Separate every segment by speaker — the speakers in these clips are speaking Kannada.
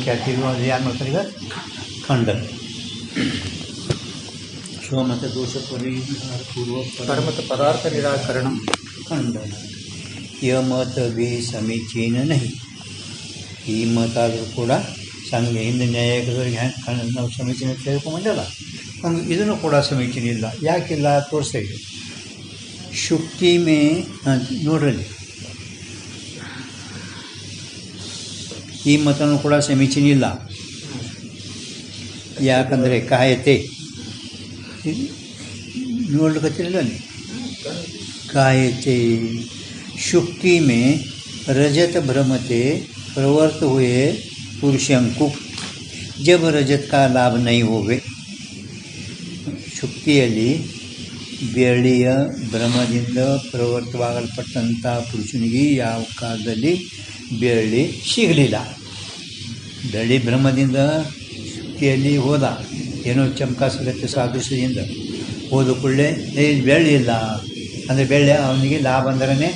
Speaker 1: ಖ್ಯಾತಿಗಳು ಯಾರು ಮಾಡ್ತಾರೆ ಈಗ ಖಂಡನ. ಸ್ವಮತ ದೋಷ ಪರಿಹಾರ ಪೂರ್ವ
Speaker 2: ಪರಮತ ಪದಾರ್ಥ ನಿರಾಕರಣ
Speaker 1: ಖಂಡನ. ಯಮತ ಬಿ ಸಮೀಚೀನ ನಹಿ. ಈ ಮತ ಆದರೂ ಕೂಡ ಹಿಂದೆ ನ್ಯಾಯಾಲಯದವರಿಗೆ ಹ್ಯಾಂಗೆ ನಾವು ಸಮೀಚೀನ ಕೇಳ್ಕೊಂಬಂದಲ್ಲ, ಹಂಗೆ ಇದನ್ನು ಕೂಡ ಸಮೀಚೀನ ಇಲ್ಲ. ಯಾಕಿಲ್ಲ ತೋರಿಸ್ತಾ ಇದೆ. ಶುಕ್ತಿ ಮೇ ನೋಡ್ರಲ್ಲಿ, ಈ ಮತನೂ ಕೂಡ ಸಮೀಚೀನ ಇಲ್ಲ. ಯಾಕಂದರೆ ಕಾಯತೆ ನೋಡ್ಲಿಕ್ಕತ್ತಿರಲ್ಲ ಅಲ್ಲಿ ಕಾಯತೆ शुक्ति में रजत भ्रमते प्रवर्त हुए पुरुषंकु. जब रजत का लाभ नहीं होवे, ಶುಕ್ತಿಯಲ್ಲಿ ಬೆಳ್ಳಿಯ ಭ್ರಮದಿಂದ ಪ್ರವರ್ತವಾಗಲ್ಪಟ್ಟಂಥ ಪುರುಷನಿಗೆ ಯಾವ ಕಾಲದಲ್ಲಿ ಬೆಳ್ಳಿ ಸಿಗಲಿಲ್ಲ. ಬೆಳ್ಳಿ ಭ್ರಮದಿಂದ ಶುಕ್ತಿಯಲ್ಲಿ ಹೋದ, ಏನೋ ಚಮಕ ಸಿಗತ್ತೆ ಸಾದೃಶ್ಯದಿಂದ ಹೋದ ಕೂಡಲೇ ಬೆಳ್ಳಿ ಇಲ್ಲ ಅಂದರೆ ಬೆಳ್ಳಿ ಅವನಿಗೆ ಲಾಭ ಅಂದ್ರೇ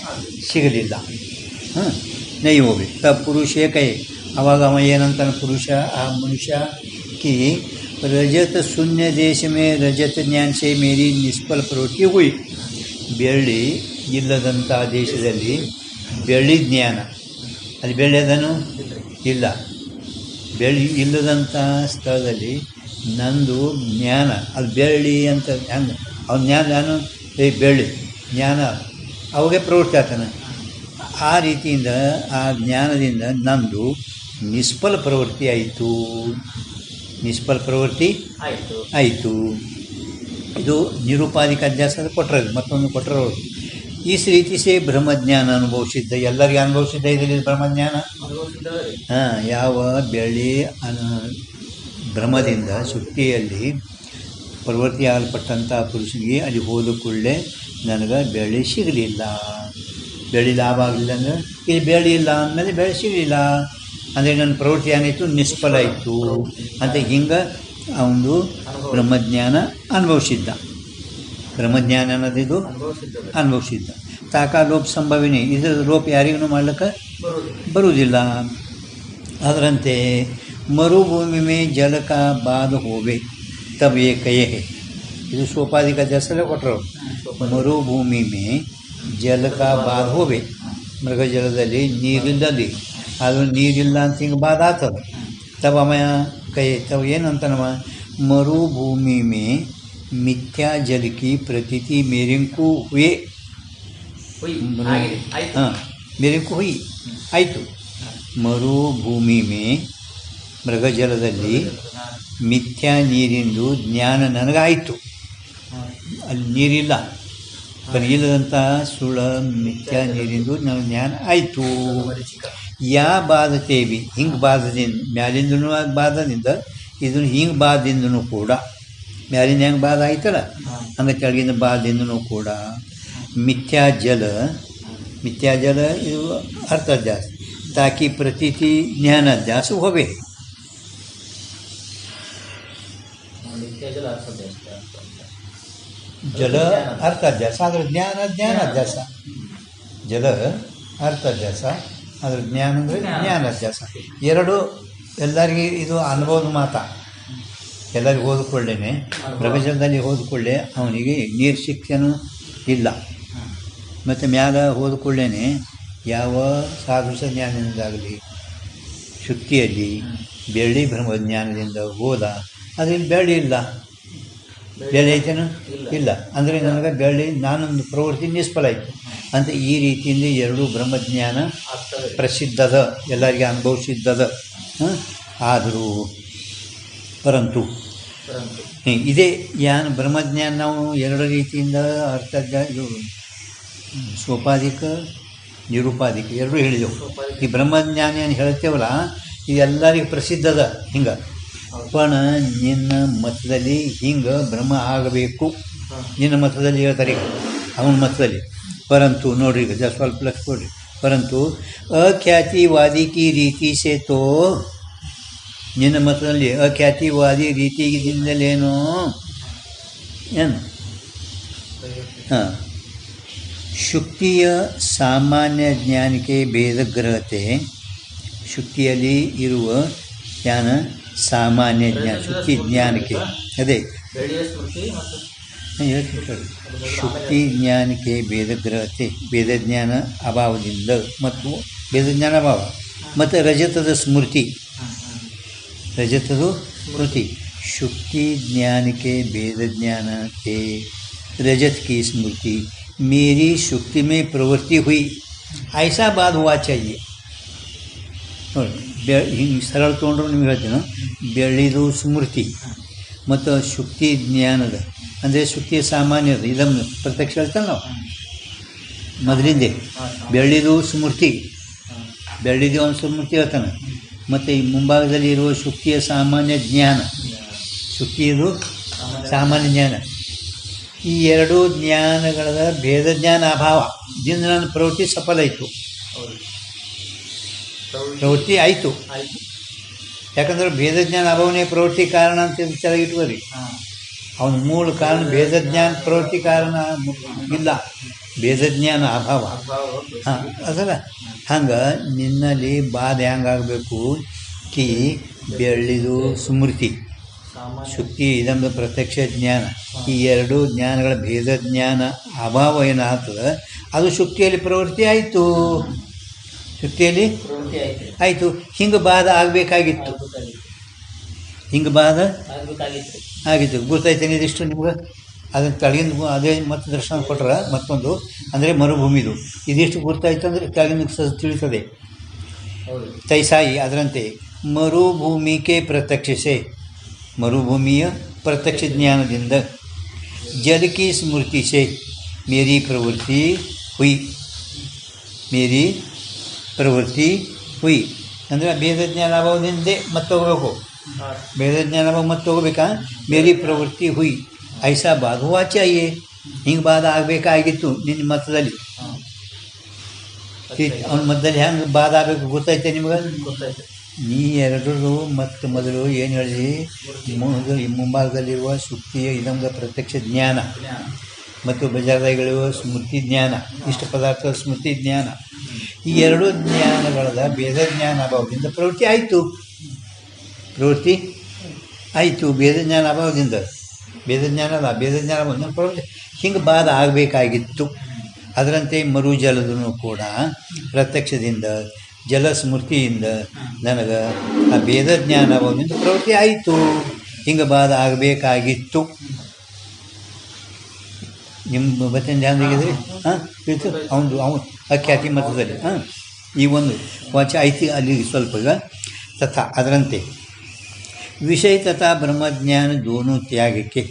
Speaker 1: ಸಿಗಲಿಲ್ಲ. ನೈ ಹೋಗಿ ಪುರುಷೇ ಕೈ. ಅವಾಗ ಅವ ಏನಂತಾನೆ ಪುರುಷ, ಆ ಮನುಷ್ಯ ಕಿ ರಜತ ಶೂನ್ಯ ದೇಶ ಮೇ ರಜತ ಜ್ಞಾನ ಸೇ ಮೇರಿ ನಿಷ್ಫಲ ಪ್ರವೃತ್ತಿ ಹುಯಿ. ಬೆಳ್ಳಿ ಇಲ್ಲದಂಥ ದೇಶದಲ್ಲಿ ಬೆಳ್ಳಿ ಜ್ಞಾನ, ಅಲ್ಲಿ ಬೆಳ್ಳಿ ಅದನ್ನು ಇಲ್ಲ. ಬೆಳ್ಳಿ ಇಲ್ಲದಂಥ ಸ್ಥಳದಲ್ಲಿ ನಂದು ಜ್ಞಾನ, ಅದು ಬೆಳ್ಳಿ ಅಂತ ಹೆಂಗೆ ಅವ್ನ ಜ್ಞಾನ ನಾನು ಬೆಳ್ಳಿ ಜ್ಞಾನ ಅವಾಗೆ ಪ್ರವೃತ್ತಿ ಆಗ್ತಾನೆ. ಆ ರೀತಿಯಿಂದ ಆ ಜ್ಞಾನದಿಂದ ನಂದು ನಿಷ್ಫಲ ಪ್ರವೃತ್ತಿ ಆಯಿತು. ನಿಷ್ಫಲ ಪ್ರವೃತ್ತಿ ಆಯಿತು. ಇದು ನಿರುಪಾಧಿಕ ಅಧ್ಯಾಸದ ಕೊಟ್ಟರೆ, ಮತ್ತೊಂದು ಕೊಟ್ಟರವರು ಈ ರೀತಿ ಸೇ ಬ್ರಹ್ಮಜ್ಞಾನ ಅನುಭವಿಸಿದ್ದ, ಎಲ್ಲರಿಗೆ ಅನುಭವಿಸಿದ್ದ ಇದರಲ್ಲಿ ಬ್ರಹ್ಮಜ್ಞಾನ. ಯಾವ ಬೆಳ್ಳಿ ಭ್ರಮದಿಂದ ಶುಕ್ತಿಯಲ್ಲಿ ಪ್ರವೃತ್ತಿ ಆಗಲ್ಪಟ್ಟಂಥ ಪುರುಷನಿಗೆ ಅಲ್ಲಿ ಹೋದ ಕೂಡಲೇ ನನಗೆ ಬೆಳ್ಳಿ ಸಿಗಲಿಲ್ಲ, ಬೆಳ್ಳಿ ಲಾಭ ಆಗಲಿಲ್ಲ ಅಂದರೆ ಇಲ್ಲಿ ಬೆಳ್ಳಿ ಇಲ್ಲ ಅಂದಮೇಲೆ ಬೆಳ್ಳಿ ಸಿಗಲಿಲ್ಲ ಅಂದರೆ ನನ್ನ ಪ್ರವೃತ್ತಿ ಏನಾಯಿತು, ನಿಷ್ಫಲ ಆಯಿತು ಅಂತ ಹಿಂಗೆ ಅವನು ಬ್ರಹ್ಮಜ್ಞಾನ ಅನುಭವಿಸಿದ್ದ. ಬ್ರಹ್ಮಜ್ಞಾನ ಅನ್ನೋದಿದು ಅನುಭವಿಸಿದ್ದ. ತಾಕ ಲೋಪ ಸಂಭವಿನಿ, ಇದರ ಲೋಪ ಯಾರಿಗೂ ಮಾಡ್ಲಿಕ್ಕೆ ಬರುವುದಿಲ್ಲ. ಅದರಂತೆ ಮರುಭೂಮಿ ಮೇ ಜಲಕ ಬಾದ ಹೋವೆ ತಬ್ ಏ ಕಯೇ. ಇದು ಸೋಪಾಧಿಕ ದಸರೆ ಕೊಟ್ಟರು. ಮರುಭೂಮಿ ಮೇ ಜಲಕ ಬಾದ ಹೋವೆ, ಮೃಗಜಲದಲ್ಲಿ ನೀರಿಲ್ಲಲ್ಲಿ ಅದು ನೀರಿಲ್ಲ ಅಂತ ಹಿಂಗೆ ಬಾದ ಆಗ್ತದೆ. ತಬ ಅಮ ಕೈ ತವ ಏನಂತನವ ಮರುಭೂಮಿ ಮೇ ಮಿಥ್ಯಾ ಜಲಕಿ ಪ್ರತೀತಿ ಮೇರಿಂಕು ಹುಯೇ. ಮೇರಿಂಕು ಹುಯಿ ಆಯಿತು. ಮರುಭೂಮಿ ಮೇ ಮೃಗಜಲದಲ್ಲಿ ಮಿಥ್ಯಾ ನೀರಿಂದು ಜ್ಞಾನ ನನಗಾಯಿತು. ಅಲ್ಲಿ ನೀರಿಲ್ಲ, ಇಲ್ಲದಂಥ ಸುಳ್ಳ ಮಿಥ್ಯಾ ನೀರಿಂದು ನನಗೆ ಜ್ಞಾನ ಆಯಿತು. ಯಾ ಬಾಧತೇವಿ ಹಿಂಗೆ ಬಾಧದಿಂದ ಮ್ಯಾಲಿಂದನೂ ಬಾಧದಿಂದ ಇದನ್ನು ಹಿಂಗೆ ಬಾಧದಿಂದನೂ ಕೂಡ ಮ್ಯಾಲಿಂದ ಹೆಂಗೆ ಬಾಧ ಆಯ್ತಲ್ಲ ಹಂಗೆ ಕೆಳಗಿಂದ ಬಾಧದಿಂದನೂ ಕೂಡ ಮಿಥ್ಯಾ ಜಲ ಇದು ಅರ್ಥಾಧ್ಯಾಸ ತಾಕಿ ಪ್ರತೀತಿ ಜ್ಞಾನಾಧ್ಯಾಸ ಹೋವೆ. ಜಲ ಅರ್ಥಾಧ್ಯಾಸ ಆದರೆ ಜ್ಞಾನಾಧ್ಯಾಸ. ಜಲ ಅರ್ಥಾಧ್ಯಾಸ ಆದರೆ ಜ್ಞಾನ ಅಂದರೆ ಜ್ಞಾನಾಧ್ಯಾಸ. ಎರಡು ಎಲ್ಲರಿಗೆ ಇದು ಅನುಭವದ ಮಾತಾ. ಎಲ್ಲರಿಗೂ ಹೋದ್ಕೊಳ್ಳೇನೆ ಪ್ರಪಂಚದಲ್ಲಿ ಹೋದ್ಕೊಳ್ಳೆ ಅವನಿಗೆ ನೀರು ಶಿಕ್ಷಣ ಇಲ್ಲ. ಮತ್ತು ಮ್ಯಾಲ ಹೋದ್ಕೊಳ್ಳೇನೆ ಯಾವ ಸಾದೃಶ ಜ್ಞಾನದಿಂದಾಗಲಿ ಶುಕ್ತಿಯಲ್ಲಿ ಬೆಳ್ಳಿ ಬ್ರಹ್ಮಜ್ಞಾನದಿಂದ ಹೋದ, ಅದರಲ್ಲಿ ಬೆಳ್ಳಿ ಇಲ್ಲ. ಬೆಳ್ಳಿ ಐತೇನು ಇಲ್ಲ ಅಂದರೆ ನನಗೆ ಬೆಳ್ಳಿ ನಾನೊಂದು ಪ್ರವೃತ್ತಿ ನಿಷ್ಫಲ ಆಯಿತು ಅಂತ ಈ ರೀತಿಯಿಂದ ಎರಡೂ ಬ್ರಹ್ಮಜ್ಞಾನ ಪ್ರಸಿದ್ಧದ, ಎಲ್ಲರಿಗೆ ಅನುಭವಿಸಿದ್ದದ. ಆದರೂ ಪರಂತು ಇದೇ ಯಾನ್ ಬ್ರಹ್ಮಜ್ಞಾನ ನಾವು ಎರಡು ರೀತಿಯಿಂದ ಅರ್ಥ ಇದು ಸೋಪಾಧಿಕ ನಿರುಪಾಧಿಕ ಎರಡೂ ಹೇಳಿದೆವು. ಈ ಬ್ರಹ್ಮಜ್ಞಾನ ಏನು ಹೇಳ್ತೇವಲ್ಲ ಇದೆಲ್ಲರಿಗೂ ಪ್ರಸಿದ್ಧದ. ಹಿಂಗೆ ಪಣ ನಿನ್ನ ಮತದಲ್ಲಿ ಹಿಂಗೆ ಬ್ರಹ್ಮ ಆಗಬೇಕು, ನಿನ್ನ ಮತದಲ್ಲಿ ಹೇಳ್ತಾರೆ ಅವನ ಮತದಲ್ಲಿ. ಪರಂತು ನೋಡ್ರಿ ಈಗ ಸ್ವಲ್ಪ ಲಕ್ಷ ಕೊಡ್ರಿ. ಪರಂತು ಅಖ್ಯಾತಿವಾದಿ ಕಿ ರೀತಿ ಸೇ ತೋ ನಿನ್ನ ಮತದಲ್ಲಿ ಅಖ್ಯಾತಿವಾದಿ ರೀತಿಯಿಂದಲೇನು ಏನು ಶುಕ್ತಿಯ ಸಾಮಾನ್ಯ ಜ್ಞಾನಕ್ಕೆ ಭೇದಗ್ರಹತೆ, ಶುಕ್ತಿಯಲ್ಲಿ ಇರುವ ಜ್ಞಾನ ಸಾಮಾನ್ಯ ಜ್ಞಾನ ಶುಕ್ತಿ ಜ್ಞಾನಕ್ಕೆ ಅದೇ
Speaker 2: ಬೆಳ್ಳಿಯ ಸ್ಮೃತಿ ಮತ್ತು
Speaker 1: ಹೇಳ್ತಿರ್ತಾರೆ ಶುಕ್ತಿ ಜ್ಞಾನಕ್ಕೆ ಭೇದಗ್ರಹತೆ ಭೇದಜ್ಞಾನ ಅಭಾವದಿಂದ ಮತ್ತು ಭೇದಜ್ಞಾನ ಅಭಾವ ಮತ್ತು ರಜತದ ಸ್ಮೃತಿ ರಜತದ ಸ್ಮೃತಿ शुक्ति ज्ञान के भेद ज्ञान थे रजत की स्मृति मेरी शुक्ति में प्रवृत्ति हुई ऐसा बात हुआ चाहिए ಹಿಂಗೆ ಸರಳ ತೊಗೊಂಡ್ರು ನಿಮ್ಗೆ ಹೇಳ್ತೀನಿ ಬೆಳ್ಳಿದು ಸ್ಮೃತಿ ಮತ್ತು ಶುಕ್ತಿ ಜ್ಞಾನದ ಅಂದರೆ ಶುಕ್ತಿಯ ಸಾಮಾನ್ಯದ ಇದನ್ನು ಪ್ರತ್ಯಕ್ಷ ಹೇಳ್ತಾನೆ ನಾವು ಮೊದಲಿಂದೆ ಬೆಳ್ಳಿದು ಸ್ಮೃತಿ ಬೆಳ್ಳಿದು ಒಂದು ಸ್ಮೃತಿ ಹೇಳ್ತಾನೆ ಮತ್ತು ಈ ಮುಂಭಾಗದಲ್ಲಿ ಇರುವ ಶುಕ್ತಿಯ ಸಾಮಾನ್ಯ ಜ್ಞಾನ ಶುಕ್ತಿಯದು ಸಾಮಾನ್ಯ ಜ್ಞಾನ ಈ ಎರಡೂ ಜ್ಞಾನಗಳ ಭೇದ ಜ್ಞಾನ ಅಭಾವದಿಂದ ನನ್ನ ಪ್ರವೃತ್ತಿ ಸಫಲ ಆಯಿತು ಪ್ರವೃತ್ತಿ ಆಯಿತು ಯಾಕಂದ್ರೆ ಭೇದ ಜ್ಞಾನ ಅಭಾವನೇ ಪ್ರವೃತ್ತಿ ಕಾರಣ ಅಂತ ವಿಚಾರ ಇಟ್ಕೋರಿ ಅವನ ಮೂಲ ಕಾರಣ ಭೇದ ಜ್ಞಾನ ಪ್ರವೃತ್ತಿ ಕಾರಣ ಇಲ್ಲ ಭೇದ ಜ್ಞಾನ ಅಭಾವ ಹಾಂ ಅದಲ್ಲ ಹಂಗೆ ನಿನ್ನಲ್ಲಿ ಬಾಧೆ ಹೆಂಗಾಗಬೇಕು ಕಿ ಬೆಳ್ಳಿದು ಸ್ಮೃತಿ ಶುಕ್ತಿ ಇದೊಂದು ಪ್ರತ್ಯಕ್ಷ ಜ್ಞಾನ ಈ ಎರಡೂ ಜ್ಞಾನಗಳ ಭೇದ ಜ್ಞಾನ ಅಭಾವ ಏನಾಗ್ತದೆ ಅದು ಶುಕ್ತಿಯಲ್ಲಿ ಪ್ರವೃತ್ತಿ ಆಯಿತು ಶುಕ್ತಿಯಲ್ಲಿ ಆಯಿತು ಹಿಂಗೆ ಬಾಧ ಆಗಬೇಕಾಗಿತ್ತು ಹಿಂಗೆ ಬಾಧ ಆಗಿತ್ತು ಗೊತ್ತಾಯ್ತೇನೆ ಇದಿಷ್ಟು ನಿಮ್ಗೆ ಅದನ್ನು ತಳಗಿಂದ ಅದೇ ಮತ್ತೆ ದರ್ಶನ ಕೊಟ್ರೆ ಮತ್ತೊಂದು ಅಂದರೆ ಮರುಭೂಮಿದು ಇದಿಷ್ಟು ಗೊತ್ತಾಯ್ತು ಅಂದರೆ ಕೆಳಗಿಂದ ತಿಳಿತದೆ ತೈಸಾಯಿ ಅದರಂತೆ ಮರುಭೂಮಿಗೆ ಪ್ರತ್ಯಕ್ಷಿಸೆ ಮರುಭೂಮಿಯ ಪ್ರತ್ಯಕ್ಷ ಜ್ಞಾನದಿಂದ ಜಲ ಕಿ ಸ್ಮೃತಿ ಸೆ ಮೇರಿ ಪ್ರವೃತ್ತಿ ಹುಯಿ ಮೇರಿ ಪ್ರವೃತ್ತಿ ಹುಯಿ ಅಂದರೆ ಭೇದ ಜ್ಞಾನ ಅಭಾವದಿಂದೇ ಮತ್ತೆ ಹೋಗಬೇಕು ಭೇದ ಜ್ಞಾನ ಅಭಾವ ಮತ್ತೆ ಹೋಗ್ಬೇಕಾ ಮೇರಿ ಪ್ರವೃತ್ತಿ ಹುಯಿ ಐಸಾ ಬಾಧ ಹುವಾ ಚಾಹಿಯೆ ಹಿಂಗೆ ಬಾಧ ಆಗಬೇಕಾಗಿತ್ತು ನಿನ್ನ ಮತದಲ್ಲಿ ಅವನ ಮತದಲ್ಲಿ ಹೆಂಗೆ ಬಾಧ ಆಗಬೇಕು ಗೊತ್ತೈತೆ ನಿಮ್ಗೆ
Speaker 2: ಗೊತ್ತಾಯ್ತು
Speaker 1: ನೀ ಎರಡರೂ ಮತ್ತು ಮೊದಲು ಏನು ಹೇಳಿ ಮುಂಭಾಗದಲ್ಲಿರುವ ಶುಕ್ತಿಯ ಇದೊಂದು ಪ್ರತ್ಯಕ್ಷ ಜ್ಞಾನ ಮತ್ತು ಬಜಾರದಾಗಿರುವ ಸ್ಮೃತಿ ಜ್ಞಾನ ಇಷ್ಟ ಪದಾರ್ಥದ ಸ್ಮೃತಿ ಜ್ಞಾನ ಈ ಎರಡೂ ಜ್ಞಾನಗಳ ಭೇದ ಜ್ಞಾನ ಅಭಾವದಿಂದ ಪ್ರವೃತ್ತಿ ಆಯಿತು ಪ್ರವೃತ್ತಿ ಆಯಿತು ಭೇದ ಜ್ಞಾನ ಅಭಾವದಿಂದ ಭೇದ ಜ್ಞಾನ ಅಲ್ಲ ಭೇದ ಜ್ಞಾನ ಅಭಾವದಿಂದ ಪ್ರವೃತ್ತಿ ಹಿಂಗೆ ಬಾಧ ಆಗಬೇಕಾಗಿತ್ತು ಅದರಂತೆ ಮರು ಜಲದೂ ಕೂಡ ಪ್ರತ್ಯಕ್ಷದಿಂದ ಜಲ ಸ್ಮೃತಿಯಿಂದ ನನಗೆ ಆ ಭೇದ ಜ್ಞಾನ ಅಭಾವದಿಂದ ಪ್ರವೃತ್ತಿ ಆಯಿತು ಹಿಂಗೆ ಬಾಧ ಆಗಬೇಕಾಗಿತ್ತು ನಿಮ್ಮ ಬತ್ತಿನ ಧ್ಯಾನದಾಗಿದ್ರಿ ಹಾಂ ತಿಳಿತು ಅವನು ಅಖ್ಯಾತಿ ಮತದಲ್ಲಿ ಹಾಂ ಈ ಒಂದು ವಾಚ ಐತಿ ಅಲ್ಲಿ ಸ್ವಲ್ಪ ಈಗ ತಥಾ ಅದರಂತೆ ವಿಷಯ ತಥಾ ಬ್ರಹ್ಮಜ್ಞಾನ ದೋನು ತ್ಯಾಗಕ್ಕೆ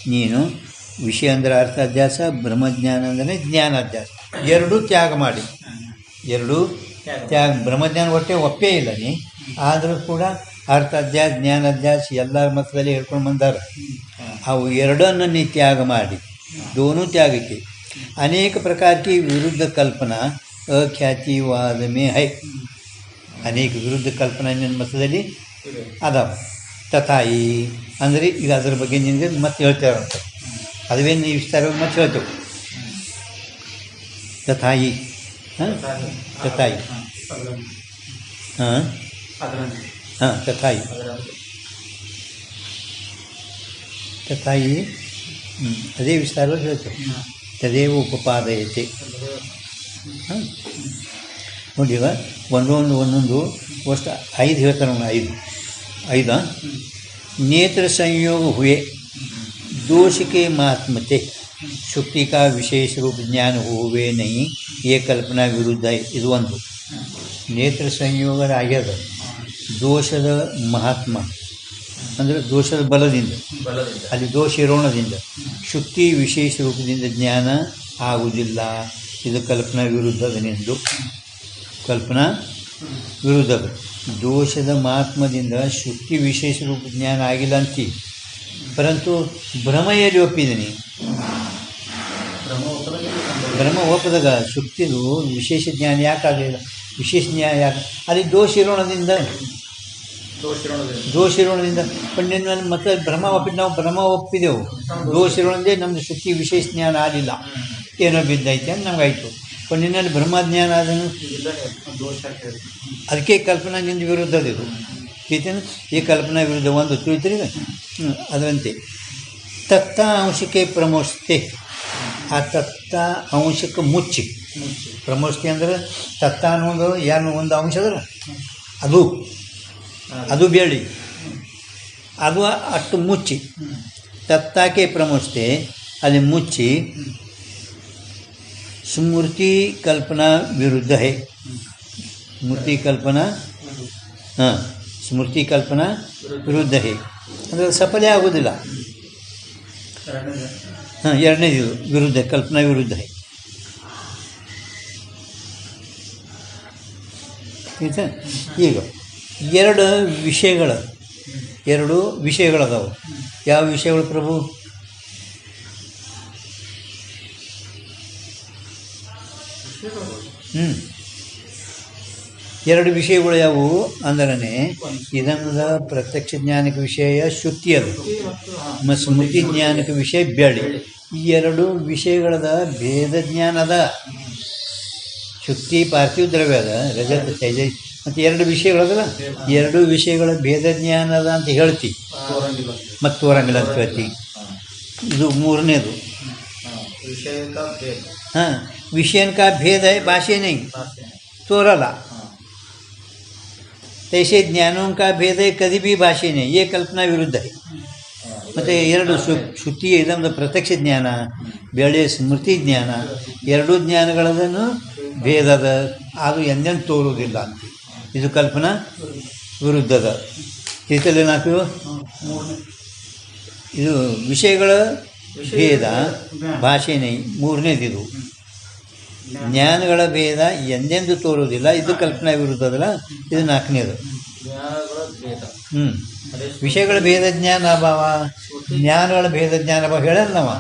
Speaker 1: ನೀನು ವಿಷಯ ಅಂದರೆ ಅರ್ಥಾಧ್ಯಾಸ ಬ್ರಹ್ಮಜ್ಞಾನ ಅಂದರೆ ಜ್ಞಾನಾಧ್ಯಾಸ ಎರಡೂ ತ್ಯಾಗ ಮಾಡಿ ಎರಡೂ ತ್ಯಾಗ ಬ್ರಹ್ಮಜ್ಞಾನ ಒಟ್ಟೆ ಒಪ್ಪೇ ಇಲ್ಲ ನೀ ಆದರೂ ಕೂಡ ಅರ್ಥಾಧ್ಯಾಸ ಜ್ಞಾನಾಧ್ಯಾಸ ಎಲ್ಲರ ಮತದಲ್ಲಿ ಹೇಳ್ಕೊಂಡು ಬಂದಾರ ಅವು ಎರಡನ್ನು ನೀ ತ್ಯಾಗ ಮಾಡಿ दोनों त्याग के अनेक प्रकार की विरुद्ध कल्पना अख्यातिवाद में है अनेक विरुद्ध कल्पना ನನ್ನ ಮತದಲ್ಲಿ ಅದಾವ ತಥಾಯಿ ಅಂದರೆ ಈಗ ಅದರ ಬಗ್ಗೆ ನಿನಗೆ ಮತ್ತೆ ಹೇಳ್ತಾರಂತ ಅದುವೇ ನೀವು ವಿಸ್ತಾರವಾಗಿ ಮತ್ತೆ ಹೇಳ್ತೇವೆ ತಥಾಯಿ ಹಾಂ ತಥಾಯಿ ಹಾಂ ಹಾಂ ತಥಾಯಿ ತಥಾಯಿ ಅದೇ ವಿಸ್ತಾರವಾಗಿ ಹೇಳ್ತೇವೆ ತದೇವ ಉಪಪಾದಯತೆ ಹಾಂ ನೋಡಿ ಈಗ ಒಂದೊಂದು ಅಷ್ಟು 5 ಹೇಳ್ತಾರೆ ನಾವು 5 नेत्र संयोग हुए दोष के महात्मते शुक्ति का विशेष रूप ज्ञान हुए नहीं ये कल्पना विरुद्ध है ಇದು ಒಂದು ನೇತ್ರ ಸಂಯೋಗ ಆಗ್ಯದ ದೋಷದ ಮಹಾತ್ಮ ಅಂದರೆ ದೋಷದ ಬಲದಿಂದ ಅಲ್ಲಿ ದೋಷ ಇರೋಣದಿಂದ ಶುಕ್ತಿ ವಿಶೇಷ ರೂಪದಿಂದ ಜ್ಞಾನ ಆಗುವುದಿಲ್ಲ ಇದು ಕಲ್ಪನಾ ವಿರುದ್ಧದನೆಂದು ಕಲ್ಪನಾ ವಿರುದ್ಧದ ದೋಷದ ಮಹಾತ್ಮದಿಂದ ಶುಕ್ತಿ ವಿಶೇಷ ರೂಪ ಜ್ಞಾನ ಆಗಿಲ್ಲ ಅಂತಿ ಪರಂತು ಭ್ರಮೆಯಲ್ಲಿ ಒಪ್ಪಿದ್ದೀನಿ ಭ್ರಮ ಒಪ್ಪದಾಗ ಶುಕ್ತಿದು ವಿಶೇಷ ಜ್ಞಾನ ಯಾಕಾಗಲಿಲ್ಲ ವಿಶೇಷ ಜ್ಞಾನ ಯಾಕೆ ಅಲ್ಲಿ ದೋಷ ಇರೋಣದಿಂದ ದೋಷ ಇರೋಣದಿಂದ ಪಂಡಿತ ಮತ್ತೆ ಭ್ರಮ ಒಪ್ಪಿದ್ದು ನಾವು ಭ್ರಮ ಒಪ್ಪಿದೆವು ದೋಷ ಇರೋಣದೇ ನಮ್ಮದು ಶುಕ್ತಿ ವಿಶೇಷ ಜ್ಞಾನ ಆಗಲಿಲ್ಲ ಏನೋ ಬಿದ್ದೈತೆ ಅಂತ ನಮಗಾಯಿತು ಪಂಡಿನಲ್ಲಿ ಬ್ರಹ್ಮಜ್ಞಾನ ಅದನ್ನು ಅದಕ್ಕೆ ಕಲ್ಪನಾ ನಿಂದ ವಿರುದ್ಧದಿದು ತಿಳಿತೇನೆ. ಈ ಕಲ್ಪನಾ ವಿರುದ್ಧ ಒಂದು ತಿಳಿತೀರಿ. ಅದರಂತೆ ತತ್ತ ಅಂಶಕ್ಕೆ ಪ್ರಮೋಸ್ತೆ, ಆ ತತ್ತ ಅಂಶಕ್ಕೆ ಮುಚ್ಚಿ. ಪ್ರಮೋಸ್ತಿ ಅಂದ್ರೆ ತತ್ತ ಅನ್ನೋದು ಏನು ಒಂದು ಅಂಶ ಅದರ ಅದು ಬೇಳಿ, ಅದು ಅಷ್ಟು ಮುಚ್ಚಿ. ತತ್ತಾಕೆ ಪ್ರಮೋಸ್ತೆ, ಅಲ್ಲಿ ಮುಚ್ಚಿ ಸ್ಮೃತಿ ಕಲ್ಪನಾ ವಿರುದ್ಧ ಹೇ. ಸ್ಮೃತಿ ಕಲ್ಪನಾ ಸ್ಮೃತಿ ಕಲ್ಪನಾ ವಿರುದ್ಧ ಹೇ ಅಂದರೆ ಸಫಲೇ ಆಗೋದಿಲ್ಲ. ಎರಡನೇದು ವಿರುದ್ಧ, ಕಲ್ಪನಾ ವಿರುದ್ಧ ಹೇ. ಆಯಿತಾ? ಈಗ ಎರಡು ವಿಷಯಗಳದಾವು. ಯಾವ ವಿಷಯಗಳು ಪ್ರಭು? ಎರಡು ವಿಷಯಗಳು ಯಾವುವು ಅಂದರೆ ಇದನ್ನದ ಪ್ರತ್ಯಕ್ಷ ಜ್ಞಾನಕ ವಿಷಯ ಶುದ್ಧಿ, ಅದು ಮತ್ತು ಸ್ಮೃತಿ ಜ್ಞಾನಕ ವಿಷಯ ಬೆಳಿ. ಈ ಎರಡು ವಿಷಯಗಳದ ಭೇದ ಜ್ಞಾನ ಅದ. ಶುದ್ಧಿ ಪಾರ್ಥಿವ ದ್ರವ್ಯ ಅದ, ರಜತ ತೈಜ, ಮತ್ತು ಎರಡು ವಿಷಯಗಳದಲ್ಲ, ಎರಡು ವಿಷಯಗಳ ಭೇದ ಜ್ಞಾನ ಅದ ಅಂತ ಹೇಳ್ತಿ, ಮತ್ತು ತೋರಂಗಿಲ್ಲ ಅಂತ ಹೇಳ್ತಿ. ಇದು ಮೂರನೇದು. ಹಾಂ, विषयन का भेद है, भाषा नहीं, तोरला. तैसे ज्ञानों का भेद है, कभी भी भाषा नहीं. ये कल्पना विरुद्ध है. ಮತ್ತು ಎರಡು ಶ್ರುತಿ ಇದೊಂದು ಪ್ರತ್ಯಕ್ಷ ಜ್ಞಾನ, ಬೇಳೆ ಸ್ಮೃತಿ ಜ್ಞಾನ, ಎರಡೂ ಜ್ಞಾನಗಳದನ್ನು ಭೇದದ, ಅದು ಎಂದೆಂದು ತೋರುವುದಿಲ್ಲ ಅಂತ. ಇದು ಕಲ್ಪನಾ ವಿರುದ್ಧದ. ತಿಳಿತಲ್ಲೇನಾಗ್ತೀವಿ? ಇದು ವಿಷಯಗಳ ಭೇದ, ಭಾಷೆನೇ ಮೂರನೇದಿದು. ಜ್ಞಾನಗಳ ಭೇದ ಎಂದೆಂದು ತೋರುವುದಿಲ್ಲ, ಇದು ಕಲ್ಪನಾ ವಿರುದ್ಧದಲ್ಲ. ಇದು ನಾಲ್ಕನೇದು. ವಿಷಯಗಳ ಭೇದ ಜ್ಞಾನ ಅಭಾವ, ಜ್ಞಾನಗಳ ಭೇದ ಜ್ಞಾನ ಅಭಾವ ಹೇಳಲ್ಲ ನಾವು.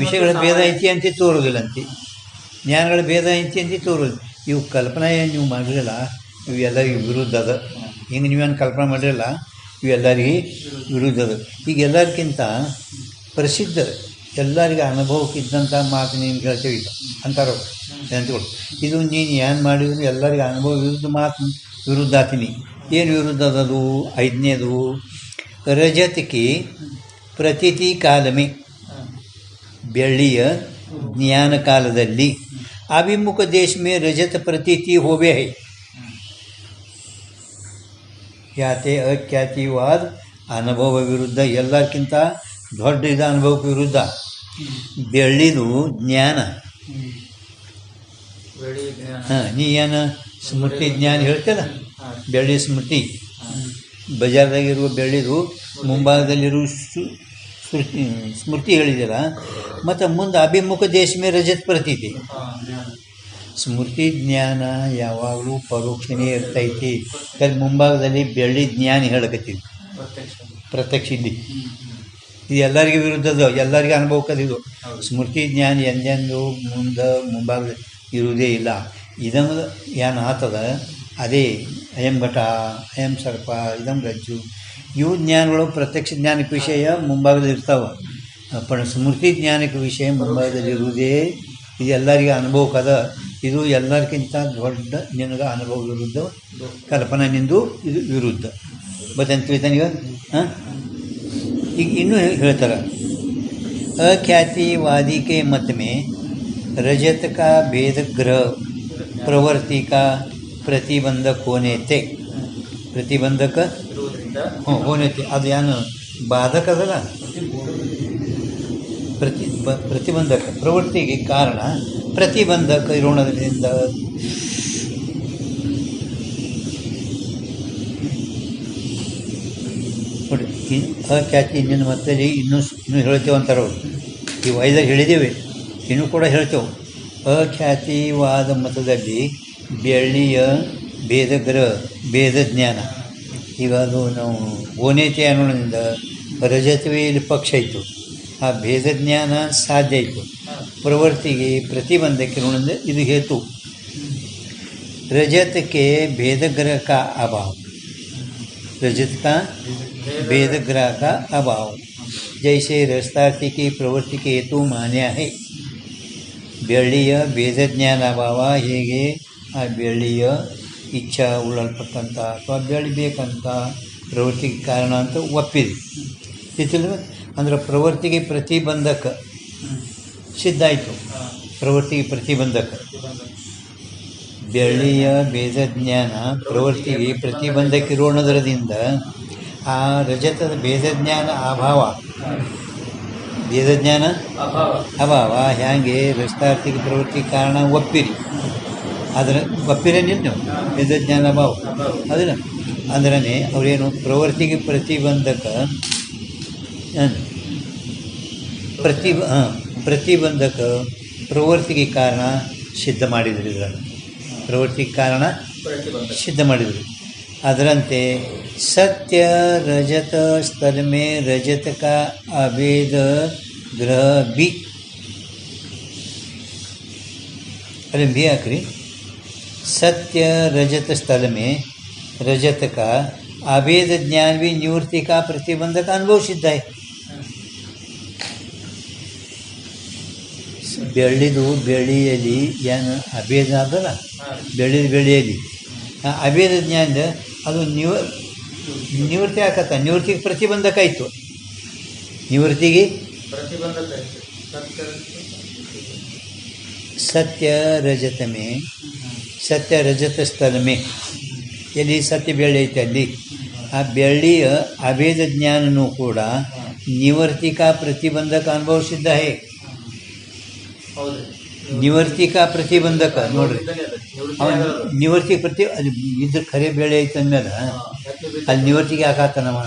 Speaker 1: ವಿಷಯಗಳ ಭೇದ ಐತಿ ಅಂತ ತೋರುವುದಿಲ್ಲ ಅಂತಿ, ಜ್ಞಾನಗಳ ಭೇದ ಐತಿ ಅಂತ ತೋರುವುದಿಲ್ಲ. ಇವು ಕಲ್ಪನಾ ಏನು ನೀವು ಮಾಡಿರಲ್ಲ, ಇವು ಎಲ್ಲರಿಗೂ ವಿರುದ್ಧ ಅದ. ಹಿಂಗೆ ನೀವೇನು ಕಲ್ಪನೆ ಮಾಡಿರಲ್ಲ, ಇವೆಲ್ಲರಿಗೆ ವಿರುದ್ಧದ. ಈಗ ಎಲ್ಲರಿಗಿಂತ ಪ್ರಸಿದ್ಧ, ಎಲ್ಲರಿಗೂ ಅನುಭವಕ್ಕಿದ್ದಂಥ ಮಾತು ನೀನು ಹೇಳ್ತೇವೆ ಈಗ ಅಂತಾರೋ ನೆನಪುಗಳು. ಇದು ನೀನು ಏನು ಮಾಡಿದ್ರು ಎಲ್ಲರಿಗೂ ಅನುಭವ ವಿರುದ್ಧ ಮಾತು ವಿರುದ್ಧ ಆತೀನಿ. ಏನು ವಿರುದ್ಧ ಅದದು? ಐದನೇದು, ರಜತಕ್ಕೆ ಪ್ರತೀತಿ ಕಾಲಮೆ, ಬೆಳ್ಳಿಯ ಜ್ಞಾನ ಕಾಲದಲ್ಲಿ ಅಭಿಮುಖ ದೇಶ ಮೇ ರಜತ ಪ್ರತೀತಿ ಹೋವೇ ಹೈ. ಖ್ಯಾತೆ ಅಖ್ಯಾತಿವಾದ ಅನುಭವ ವಿರುದ್ಧ, ಎಲ್ಲರಿಗಿಂತ ದೊಡ್ಡ ಇದು ಅನುಭವಕ್ಕೆ ವಿರುದ್ಧ. ಬೆಳ್ಳಿದು ಜ್ಞಾನ. ನೀ ಏನು ಸ್ಮೃತಿ ಜ್ಞಾನ ಹೇಳ್ತೇನೆ, ಬೆಳ್ಳಿ ಸ್ಮೃತಿ. ಬಜಾರ್ದಾಗಿರುವ ಬೆಳ್ಳಿದು ಮುಂಭಾಗದಲ್ಲಿರುವ ಸ್ಮೃತಿ ಹೇಳಿದಿಲ್ಲ. ಮತ್ತು ಮುಂದೆ ಅಭಿಮುಖ ದೇಶ ಮೇ ರಜತ್ ಪ್ರತೀತಿ. ಸ್ಮೃತಿ ಜ್ಞಾನ ಯಾವಾಗಲೂ ಪರೋಕ್ಷನೇ ಇರ್ತೈತಿ. ಕಲ್ ಮುಂಭಾಗದಲ್ಲಿ ಬೆಳ್ಳಿ ಜ್ಞಾನ ಹೇಳಕತ್ತೀವಿ, ಪ್ರತ್ಯಕ್ಷ ಇಲ್ಲಿ. ಇದು ಎಲ್ಲರಿಗೂ ವಿರುದ್ಧದ, ಎಲ್ಲರಿಗೂ ಅನುಭವಕ್ಕದಿದು. ಸ್ಮೃತಿ ಜ್ಞಾನ ಎಂದೆಂದು ಮುಂಭಾಗದಲ್ಲಿ ಇರುವುದೇ ಇಲ್ಲ. ಇದನ್ನು ಏನು ಆತದ ಅದೇ ಅಯಂ ಘಟ, ಅಯಂ ಸರ್ಪ, ಇದಂ ರಜ್ಜು, ಇವು ಜ್ಞಾನಗಳು ಪ್ರತ್ಯಕ್ಷ ಜ್ಞಾನಕ್ಕೆ ವಿಷಯ ಮುಂಭಾಗದಲ್ಲಿ ಇರ್ತಾವೆ. पण ಸ್ಮೃತಿ ಜ್ಞಾನಕ್ಕೆ ವಿಷಯ ಮುಂಭಾಗದಲ್ಲಿ ಇರುವುದೇ. ಇದು ಎಲ್ಲರಿಗೂ ಅನುಭವಕ್ಕದ. ಇದು ಎಲ್ಲರಿಗಿಂತ ದೊಡ್ಡ ನಿನಗೆ ಅನುಭವ ವಿರುದ್ಧ, ಕಲ್ಪನಾ ನಿಂದು ಇದು ವಿರುದ್ಧ. ಬತ್ತಂತ ತಿಳಿತಾನೀಗ. ಹಾಂ, ಈಗ ಇನ್ನೂ ಹೇಳ್ತಾರೆ, अख्यातिवादी के मत में रजत का भेद ग्रह प्रवृत्ति का प्रतिबंधक होने थे. प्रतिबंधक होने थे. ಅದು ಏನು ಬಾಧಕ ಅದಲ್ಲ, ಪ್ರತಿಬಂಧಕ, ಪ್ರವೃತ್ತಿಗೆ ಕಾರಣ ಪ್ರತಿಬಂಧಕ ಇರೋಣದಿಂದ. ನೋಡಿ, ಅಖ್ಯಾತಿ ಇನ್ನೊಂದು ಮತ್ತೆ ಇನ್ನೂ ಹೇಳ್ತೇವೆ ಅಂತಾರೆ ಅವರು. ಇವು ಐದಾರು ಹೇಳಿದ್ದೇವೆ, ಇನ್ನೂ ಕೂಡ ಹೇಳ್ತೇವೆ. ಅಖ್ಯಾತಿವಾದ ಮತದಲ್ಲಿ ಬೆಳ್ಳಿಯ ಭೇದ ಜ್ಞಾನ. ಈಗ ಅದು ನಾವು ಓನೇತೆ ಅನ್ನೋದ್ರಿಂದ ರಜತವೇ ಇಲ್ಲಿ ಪಕ್ಷ ಇತ್ತು. ಆ ಭೇದ ಜ್ಞಾನ ಸಾಧ್ಯ ಇತ್ತು. ಪ್ರವೃತ್ತಿಗೆ ಪ್ರತಿಬಂಧಕ್ಕೆ ನೋಡಿದ್ರೆ ಇದು ಹೇತು. रजत के भेद ग्रह का अभाव, रजत का भेद ग्रह का अभाव जैसे रस्तार्थी की प्रवृत्ति के हेतु मान्य है. ಬೆಳ್ಳಿಯ ಭೇದ ಜ್ಞಾನ ಅಭಾವ ಹೇಗೆ ಆ ಬೆಳ್ಳಿಯ ಇಚ್ಛಾ ಉಳ್ಳಲ್ಪಟ್ಟಂಥ ಅಥವಾ ಬೆಳಿಬೇಕಂತ ಪ್ರವೃತ್ತಿಗೆ ಕಾರಣ ಅಂತ ಒಪ್ಪಿದೆ ತಿಳ್ತಿಲ್ವ. ಅಂದ್ರೆ ಪ್ರವೃತ್ತಿಗೆ ಪ್ರತಿಬಂಧಕ ಸಿದ್ಧ ಆಯಿತು. ಪ್ರವೃತ್ತಿಗೆ ಪ್ರತಿಬಂಧಕ ಬೆಳ್ಳಿಯ ಭೇದಜ್ಞಾನ ಪ್ರವೃತ್ತಿಗೆ ಪ್ರತಿಬಂಧಕ್ಕಿರೋಣದರದಿಂದ ಆ ರಜತದ ಭೇದಜ್ಞಾನ ಅಭಾವ, ಭೇದಜ್ಞಾನ ಅಭಾವ ಹ್ಯಾಂಗೆ ರಸ್ತಾರ್ಥಿಕ ಪ್ರವೃತ್ತಿಗೆ ಕಾರಣ ಒಪ್ಪಿರಿ. ಅದರ ಒಪ್ಪಿರೇನಿಲ್ಲ ನೀವು ಭೇದಜ್ಞಾನ ಅಭಾವ ಅದನ್ನು ಅಂದ್ರೆ ಅವರೇನು ಪ್ರವೃತ್ತಿಗೆ ಪ್ರತಿಬಂಧಕ ಪ್ರತಿಬಂಧಕ ಪ್ರವೃತ್ತಿಗೆ ಕಾರಣ ಸಿದ್ಧ ಮಾಡಿದ್ರು. ಇದರಲ್ಲಿ ಪ್ರವೃತ್ತಿಗೆ ಕಾರಣ ಸಿದ್ಧ ಮಾಡಿದರು. ಅದರಂತೆ ಸತ್ಯ ರಜತ ಸ್ಥಳಮೇ ರಜತಕ ಅಭೇದ ಗ್ರಹ ಬಿ ಅಲ್ಲಿ ಬಿ ಹಾಕ್ರಿ. सत्य रजत स्थल में रजत का अभेद ज्ञान भी निवृत्ति का प्रतिबंधक अनुभव सिद्ध है. ಬೆಳ್ಳಿದು ಬೆಳೆಯಲ್ಲಿ ಏನು ಅಭೇದ ಅದಲ್ಲ, ಬೆಳೆದ ಬೆಳೆಯಲ್ಲಿ ಅಭೇದ ಜ್ಞಾನದ ಅದು ನಿವೃತ್ತಿ ಆಕತ್ತ. ನಿವೃತ್ತಿಗೆ ಪ್ರತಿಬಂಧಕ ಆಯಿತು. ನಿವೃತ್ತಿಗೆ ಸತ್ಯ ರಜತ ಮೇ ಸತ್ಯ ರಜತ ಸ್ಥಳ ಮೇ ಎಲ್ಲಿ ಸತ್ಯ ಬೆಳ್ಳಿ ಐತೆ ಅಲ್ಲಿ ಆ ಬೆಳ್ಳಿಯ ಅಭೇದ ಜ್ಞಾನನೂ ಕೂಡ ನಿವರ್ತಿಕ ಪ್ರತಿಬಂಧಕ ಅನುಭವ ಸಿದ್ಧ ಹೇ. ನಿವರ್ತಿಕ ಪ್ರತಿಬಂಧಕ ನೋಡ್ರಿ, ನಿವರ್ತಿಕ ಅದು ಇದ್ರ ಖರೆ ಬೆಳೆ ಐತೆ ಅಂದಮೇಲೆ ಅಲ್ಲಿ ನಿವರ್ತಿಗೆ ಹಾಕಾತನವ,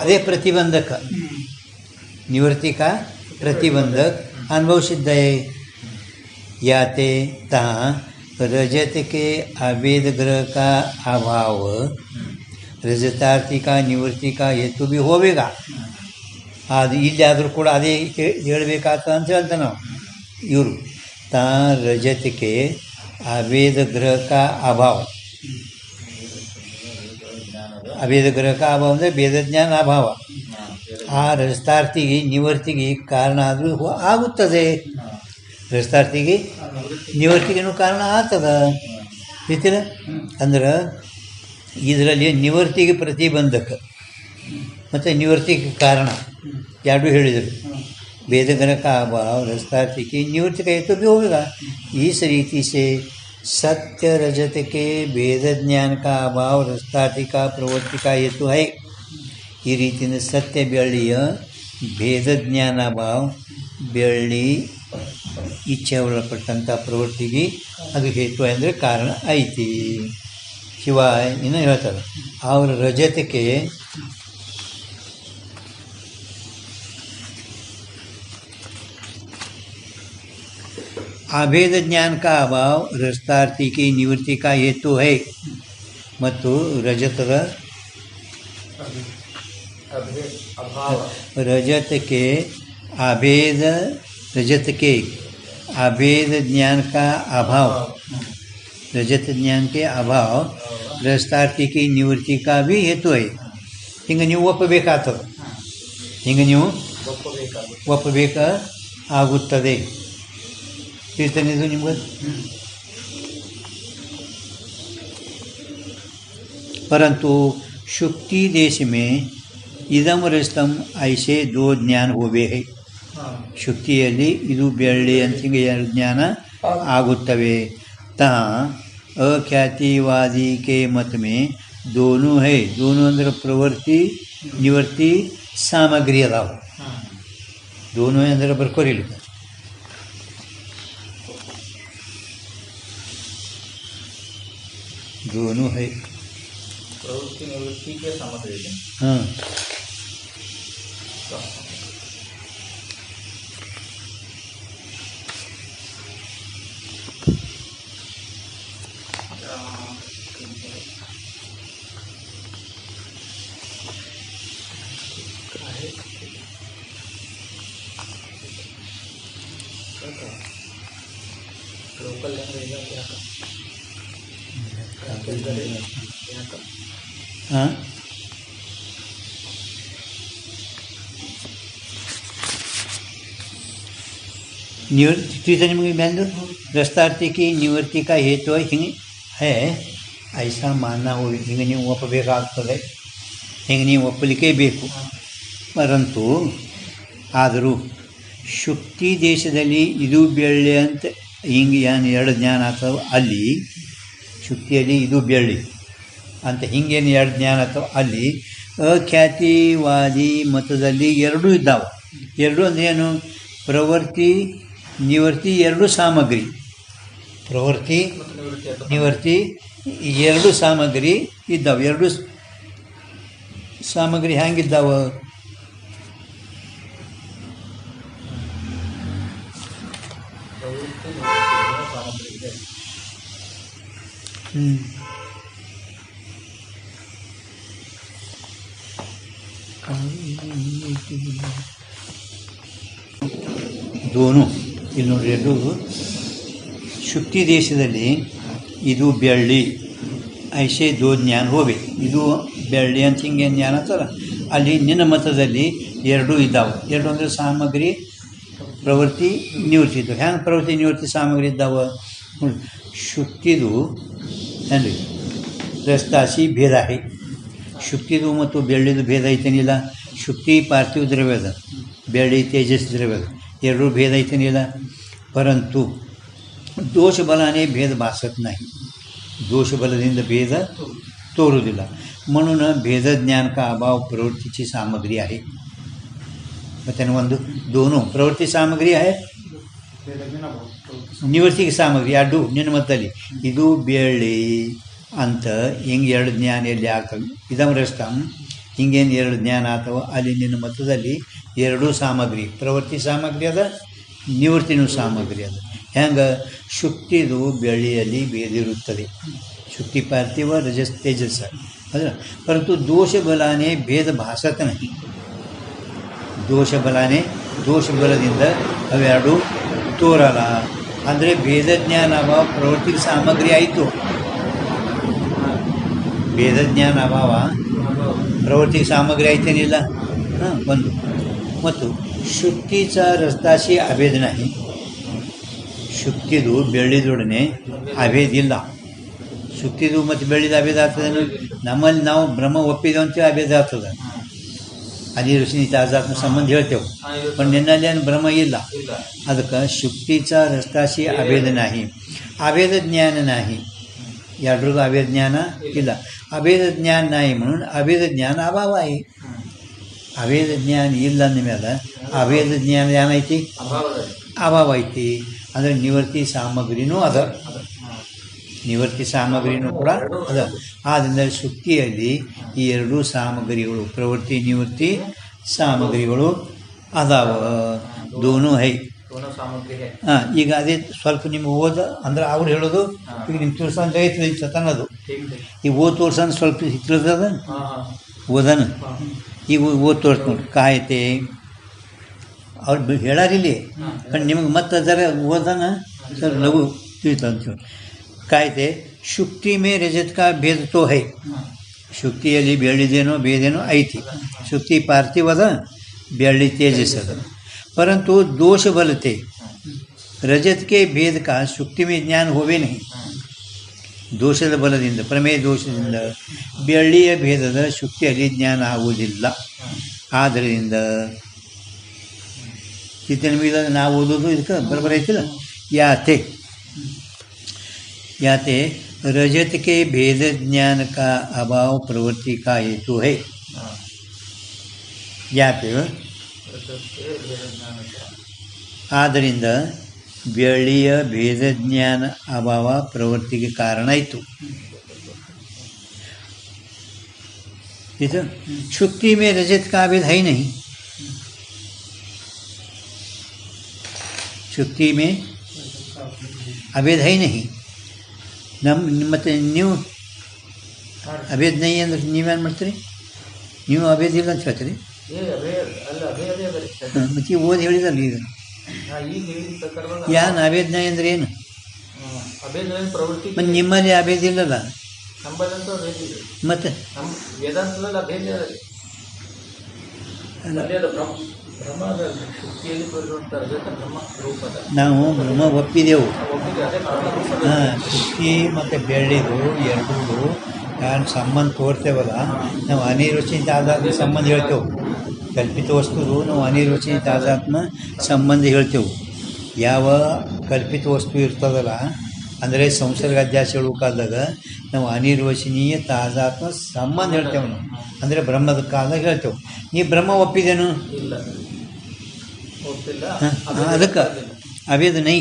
Speaker 1: ಅದೇ ಪ್ರತಿಬಂಧಕ. ನಿವರ್ತಿಕ प्रतिबंधक अनुभव सिद्ध है. याते तहाँ रजत के अभेद ग्रह का अभाव रजतार्थी का निवृत्ति का हेतु भी होवेगा. ಅದು ಇಲ್ಲಾದರೂ ಕೂಡ ಅದೇ ಹೇಳಬೇಕಾಗ್ತದೆ ಅಂತ ಹೇಳ್ತಾರೆ ನಾವು. ಇವರು ತಾ ರಜತಕ್ಕೆ ಅಭೇದ ಗ್ರಹ ಕಾ ಅಭಾವ, ಅಭೇದ ಗ್ರಹ ಕಾ ಅಭಾವ ಅಂದರೆ ಭೇದ ಜ್ಞಾನ ಅಭಾವ ಆ ರಜತಾರ್ಥಿಗೆ ನಿವೃತ್ತಿಗೆ ಕಾರಣ ಆದರೂ ಆಗುತ್ತದೆ. ರಜತಾರ್ಥಿಗೆ ನಿವೃತ್ತಿಗೂ ಕಾರಣ ಆಗ್ತದೆ ರೀತಿಯ ಅಂದ್ರೆ ಇದರಲ್ಲಿ ನಿವೃತ್ತಿಗೆ ಪ್ರತಿಬಂಧಕ ಮತ್ತು ನಿವೃತ್ತಿಗೆ ಕಾರಣ ಎರಡೂ ಹೇಳಿದರು. भेदग्रह का अभाव रजतार्थी की निवृत्ति का हेतु भी होगा. इस रीति से सत्य रजत के भेद ज्ञान का अभाव रजतार्थी का प्रवृत्ति का हेतु है. ಈ ರೀತಿಯಿಂದ ಸತ್ಯ ಬೆಳ್ಳಿಯ ಭೇದ ಜ್ಞಾನ ಅಭಾವ ಬೆಳ್ಳಿ ಇಚ್ಛೆ ಒಳಪಟ್ಟಂಥ ಪ್ರವೃತ್ತಿಗೆ ಅದು ಹೇತು ಅಂದರೆ ಕಾರಣ ಐತಿ. ಶಿವ ಇನ್ನೂ ಹೇಳ್ತಾರೆ ಅವರ ರಜತಕ್ಕೆ अभेद ज्ञान का अभाव रजतार्थी की निवृत्ति का हेतु है. ಮತ್ತು ರಜತದ रजत के अभेद रजत के अभेद ज्ञान का अभाव रजत ज्ञान के अभाव रजतार्थी की निवृत्ति का भी हेतु है. ಹಿಂಗೆ ನೀವು ಒಪ್ಪಬೇಕಾಗ್ತದೆ, ಹಿಂಗೆ ನೀವು ಒಪ್ಪಬೇಕಾಗುತ್ತದೆ. कीर्तनिधु निम्न. परंतु शुक्ति देश में इदम रजतम ऐसे दो ज्ञान होवे है. ಶುಕ್ತಿಯಲ್ಲಿ ಇದು ಬೆಳ್ಳಿ ಅಂತಿಗೆ ಎರಡು ಜ್ಞಾನ ಆಗುತ್ತವೆ. ತಾ अख्यातिवादी के मत में दोनों है. दोनों अंदर प्रवृत्ति निवृत्ति सामग्री अदाव दोनों अंदर ಬರ್ಕೋರಿ. दोनों है
Speaker 2: प्रवृत्ति निवृत्ति के सामग्री.
Speaker 1: हाँ
Speaker 2: लोकल लैंग्वेज क्या
Speaker 1: हाँ निवृत्ति निಮಗೆ ಬಂದು रजतार्थी की निवृत्ति का हेतु है ऐसा मानना हो. ಹಿಂಗೆ ನೀವು ಒಪ್ಪಬೇಕಾಗ್ತದೆ. ಹಿಂಗೆ ನೀವು ಒಪ್ಪಲಿಕ್ಕೆ ಬೇಕು. ಪರಂತು ಆದರೂ ಶುಕ್ತಿ ದೇಶದಲ್ಲಿ ಇದು ಬೆಳ್ಳಿ ಅಂತ ಹಿಂಗೆ ಏನು ಎರಡು ಜ್ಞಾನ ಅಥವಾ ಅಲ್ಲಿ ಶುಕ್ತಿಯಲ್ಲಿ ಇದು ಬೆಳ್ಳಿ ಅಂತ ಹಿಂಗೇನು ಎರಡು ಜ್ಞಾನ ಅಥವಾ ಅಲ್ಲಿ ಅಖ್ಯಾತಿವಾದಿ ಮತದಲ್ಲಿ ಎರಡೂ ಇದ್ದಾವೆ. ಎರಡೂ ಅಂದ್ರೇನು? ಪ್ರವೃತ್ತಿ ನಿವೃತ್ತಿ ಎರಡೂ ಸಾಮಗ್ರಿ. ಪ್ರವೃತ್ತಿ ನಿವೃತ್ತಿ ಎರಡು ಸಾಮಗ್ರಿ ಇದ್ದಾವೆ. ಎರಡು ಸಾಮಗ್ರಿ ಹೆಂಗಿದ್ದಾವೆ? ದೋನು ಇಲ್ಲಿ ನೋಡ್ರಿ, ಎರಡು ಶುಕ್ತಿ ದೇಶದಲ್ಲಿ ಇದು ಬೆಳ್ಳಿ ಐಸೆ ದೋ ಜ್ಞಾನ ಹೋಗಿ ಇದು ಬೆಳ್ಳಿ ಅಂತ ಹಿಂಗೆ ಜ್ಞಾನ ಅಂತಲ್ಲ. ಅಲ್ಲಿ ನಿನ್ನ ಮತದಲ್ಲಿ ಎರಡೂ ಇದ್ದಾವೆ. ಎರಡು ಅಂದರೆ ಸಾಮಗ್ರಿ ಪ್ರವೃತ್ತಿ ನಿವೃತ್ತಿ ಇದ್ದಾವೆ. ಹ್ಯಾಂಗೆ ಪ್ರವೃತ್ತಿ ನಿವೃತ್ತಿ ಸಾಮಗ್ರಿ ಇದ್ದಾವೆ? ಶುಕ್ತಿದು ಏನ್ರಿ ರಸ್ತಾಸಿ ಭೇದ ಐ. ಶುಕ್ತಿದು ಮತ್ತು ಬೆಳ್ಳಿದು ಭೇದ ಐತೇನಿಲ್ಲ. ಶುಕ್ತಿ ಪಾರ್ಥಿವ ದ್ರವ್ಯದ, ಬೆಳ್ಳಿ ತೇಜಸ್ ದ್ರವ್ಯದ, ಎರಡೂ ಭೇದ ಐತೇನಿಲ್ಲ. परंतु दोष बलाने भेद भासत नाही. दोष बलದಿಂದ भेद तोरुदिಲ್ಲ. म्हणून भेद ज्ञान का अभाव प्रवृत्तीची सामग्री आहे. ಮತ್ತೆ ಒಂದು दोनों प्रवृत्ती सामग्री आहे, निवृत्ती सामग्री ಎರಡು ನಿನ್ನ ಮತ್ತಲ್ಲಿ ಇದು ಬೆಳ್ಳಿ ಅಂತ ಹಿಂಗೆ ಎರಡು ಜ್ಞಾನ ಎಲ್ಲಿ ಆಗ್ತವೆ. ಇದಂ ರಸ್ತಂ ಹಿಂಗೇನು ಎರಡು ಜ್ಞಾನ ಅಥವಾ ಅಲ್ಲಿ ನಿನ್ನ ಮತದಲ್ಲಿ ಎರಡೂ ಸಾಮಗ್ರಿ, ಪ್ರವೃತ್ತಿ ಸಾಮಗ್ರಿ ಅದ, ನಿವೃತ್ತಿನೂ ಸಾಮಗ್ರಿ ಅದ. ಹೆಂಗೆ ಶುಕ್ತಿದು ಬೆಳ್ಳಿಯಲ್ಲಿ ಬೇದಿರುತ್ತದೆ, ಶುಕ್ತಿ ಪಾರ್ಥಿವ ರಜಸ್ ತೇಜಸ್ ಅದ. परंतु दोष बलाने भेद भासत नाही. दोष बलाने दोष ಬಲದಿಂದ ಅವೆರಡು ತೋರಲ್ಲ. ಅಂದರೆ ಭೇದ ಜ್ಞಾನ ಅಭಾವ ಪ್ರವೃತ್ತಿ ಸಾಮಗ್ರಿ ಆಯಿತು. ಭೇದ ಜ್ಞಾನ ಅಭಾವ ಪ್ರವೃತ್ತಿ सामग्री ಆಯ್ತೇನಿಲ್ಲ. ಹಾಂ ಒಂದು. ಮತ್ತು ಶುಕ್ತಿचा ರಸ್ತಾशी ಅಭೇದ नाही. ಶುಕ್ತಿದು ಬೆಳ್ಳಿದೊಡನೆ ಅಭೇದ ಇಲ್ಲ. ಶುಕ್ತಿದು ಮತ್ತು ಬೆಳ್ಳಿದ ಅಭೇದ ಆಗ್ತದೆ. ನಮ್ಮಲ್ಲಿ ನಾವು ಬ್ರಹ್ಮ ಒಪ್ಪಿದ ಅಂತೇಳಿ ಅಭೇದ ಆಗ್ತದೆ. ಅದೇ ಋಷಿನಿ ತಾಜಾತ್ಮ ಸಂಬಂಧ ಹೇಳ್ತೇವೆ. पण ನಿನ್ನಲ್ಲಿ ಏನು ಬ್ರಹ್ಮ ಇಲ್ಲ. ಅದಕ್ಕೆ ಶುಕ್ತಿचा रस्ताशी अभेद नाही. अभेद ज्ञान नाही. ಎರಡ್ರಿಗೂ अभेद ज्ञान ಇಲ್ಲ. अभेद ज्ञान नाही म्हणून अभेद ज्ञान अभाव आहे. अभेद ज्ञान ಇಲ್ಲ ಅಂದಮೇಲೆ अभेद ज्ञान ಏನೈತಿ? ಅಭಾವ ಐತಿ. ಅಂದರೆ ನಿವೃತ್ತಿ ಸಾಮಗ್ರಿನೂ ಅದ, ನಿವೃತ್ತಿ ಸಾಮಗ್ರಿನೂ ಕೂಡ ಅದ. ಆದ್ದರಿಂದ ಶುಕ್ತಿಯಲ್ಲಿ ಈ ಎರಡೂ ಸಾಮಗ್ರಿಗಳು, ಪ್ರವೃತ್ತಿ ನಿವೃತ್ತಿ ಸಾಮಗ್ರಿಗಳು ಅದಾವ. ದೋನು ಹೈ. ಹಾಂ, ಈಗ ಅದೇ ಸ್ವಲ್ಪ ನಿಮ್ಗೆ ಓದ ಅಂದ್ರೆ ಅವ್ರು ಹೇಳೋದು ಈಗ ನಿಮ್ಮ ತೋರ್ಸಂತ ಐತಿ ಚತನದು. ಈಗ ಓದ್ ತೋರ್ಸಂದು ಸ್ವಲ್ಪ ಹಿತ್ತದ ಓದನ. ಈಗ ಓದ್ ತೋರ್ಸ್ ನೋಡ್ರಿ ಕಾಯ್ತೆ ಅವ್ರು ಹೇಳಾರಿಲ್ಲಿ ಕಣ್ ನಿಮಗೆ ಮತ್ತೆ ಅದರ ಓದನ ಸ್ವಲ್ಪ ಲಘು ತಿಳಿತಂತ. ಕಾಯ್ದೆ ಶುಕ್ತಿ ಮೇ ರಜತ್ ಕಾ ಭೇದ ತೋ ಹೈ. ಶುಕ್ತಿಯಲ್ಲಿ ಬೆಳ್ಳಿದೇನೋ ಭೇದೇನೋ ಐತಿ. ಶುಕ್ತಿ ಪಾರ್ಥಿವದ, ಬೆಳ್ಳಿ ತೇಜಸ್ಸದ. परंतु दोष बलते रजत के भेद का शुक्ति में ज्ञान होवे नहीं. ದೋಷದ ಬಲದಿಂದ, ಪ್ರಮೇಯ ದೋಷದಿಂದ ಬೆಳ್ಳಿಯ ಭೇದದ ಶುಕ್ತಿಯಲ್ಲಿ ಜ್ಞಾನ ಆಗುವುದಿಲ್ಲ. ಆದ್ದರಿಂದ ನಿಮಗೆ ನಾವು ಓದೋದು ಇದಕ್ಕೆ ಬರಬರ ಐತಿಲ್ಲ. याते रजत के भेद ज्ञान का अभाव प्रवृत्ति का हेतु है. याते ಆದ್ದರಿಂದ ಬೆಳ್ಳಿಯ ಭೇದ ಜ್ಞಾನ ಅಭಾವ ಪ್ರವೃತ್ತಿಗೆ ಕಾರಣ ಆಯಿತು. ಇದು ಶುಕ್ತಿ ಮೇ ರಜತ್ का अभेद है ही नहीं. ಶುಕ್ತಿ ಮೇ ಅಭೇದ है ही नहीं. ಮತ್ತು ನೀವು ಅಭೇದ ನೈ ಅಂದ್ರೆ ನೀವೇನು ಮಾಡ್ತೀರಿ? ನೀವು ಅಭೇದ ಇಲ್ಲ ಅಂತ ಹೇಳ್ತೀರಿ. ಮತ್ತೆ ಓದಿ ಹೇಳಿದಲ್ಲ ಈಗ. ಯಾನ್ ಅಭೇದ ನೈ ಅಂದ್ರೆ ಏನು? ಮತ್ತು ನಿಮ್ಮಲ್ಲಿ ಅಭೇದ ಇಲ್ಲಲ್ಲ ಮತ್ತೆ
Speaker 2: ಬ್ರಹ್ಮದಲ್ಲಿ ಶುದ್ಧಿಯಲ್ಲಿ ಬರುವಂಥ ರಜತ ಬ್ರಹ್ಮ ರೂಪದ
Speaker 1: ನಾವು ಬ್ರಹ್ಮ ಒಪ್ಪಿದೆವು.
Speaker 2: ಒಪ್ಪಿಗೆ ಅದೇ ಬ್ರಹ್ಮ ರೂಪದ
Speaker 1: ಶುದ್ಧಿ ಮತ್ತು ಬೆಳ್ಳಿದು ಎರಡೂ ಯಾರು ಸಂಬಂಧ ತೋರ್ತೇವಲ್ಲ, ನಾವು ಅನಿರ್ವಚನಿತ ತಾದಾತ್ಮ ಸಂಬಂಧ ಹೇಳ್ತೇವೆ. ಕಲ್ಪಿತ ವಸ್ತುದು ನಾವು ಅನಿರ್ವಚನಿತ ತಾದಾತ್ಮ ಸಂಬಂಧ ಹೇಳ್ತೇವೆ. ಯಾವ ಕಲ್ಪಿತ ವಸ್ತು ಇರ್ತದಲ್ಲ, ಅಂದರೆ ಸಂಸರ್ಗ ಅಧ್ಯಾಸ ಹೇಳುವ ಕಾಲದಾಗ ನಾವು ಅನಿರ್ವಚನೀಯ ತಾದಾತ್ಮ ಸಂಬಂಧ ಹೇಳ್ತೇವೆ. ನಾವು ಅಂದರೆ ಬ್ರಹ್ಮದ ಕಾಲದಾಗ ಹೇಳ್ತೇವೆ. ನೀ ಬ್ರಹ್ಮ ಒಪ್ಪಿದೇನು?
Speaker 2: ಇಲ್ಲ, ಒಪ್ಪಿಲ್ಲ.
Speaker 1: ಅದಕ್ಕೆ ಅವೇದ ನೈ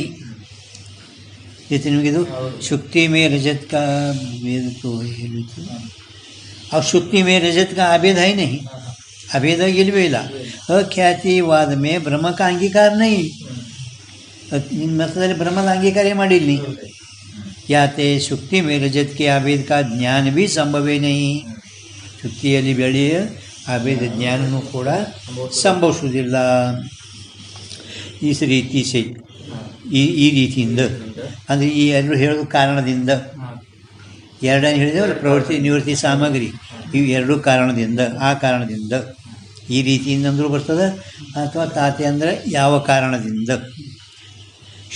Speaker 1: ಜೊತೆ ನಿಮಗಿದು ಶುಕ್ತಿ ಮೇ रजत का वेद तो अब शुक्ति में रजत का अभेद है नहीं, अभेद गिलवे ಇಲ್ಲ. ಅಖ್ಯಾತಿವಾದ ಮೇ ಬ್ರಹ್ಮ का अंगीकार नहीं. ನಿಮ್ಮ ಮತದಲ್ಲಿ ಬ್ರಹ್ಮದ ಅಂಗೀಕಾರ ಮಾಡಿಲ್ಲ ನೀ. ಯಾತೆ ಶುಕ್ತಿ ಮೇ ರಜತ್ के अभेद का ज्ञान भी संभवे नहीं. ಶುಕ್ತಿಯಲ್ಲಿ ಬೆಳೆಯ ಅಭೇದ ಜ್ಞಾನನೂ ಕೂಡ ಸಂಭವಿಸುವುದಿಲ್ಲ. ಈ ರೀತಿ ಸೇ ಈ ರೀತಿಯಿಂದ ಅಂದರೆ ಈ ಎರಡು ಹೇಳೋದು ಕಾರಣದಿಂದ, ಎರಡನೇ ಹೇಳಿದೆವಲ್ಲ ಪ್ರವೃತ್ತಿ ನಿವೃತ್ತಿ ಸಾಮಗ್ರಿ, ಇವು ಎರಡೂ ಕಾರಣದಿಂದ, ಆ ಕಾರಣದಿಂದ ಈ ರೀತಿಯಿಂದ ಅಂದರೂ ಬರ್ತದೆ, ಅಥವಾ ತಾತೆ ಅಂದರೆ ಯಾವ ಕಾರಣದಿಂದ.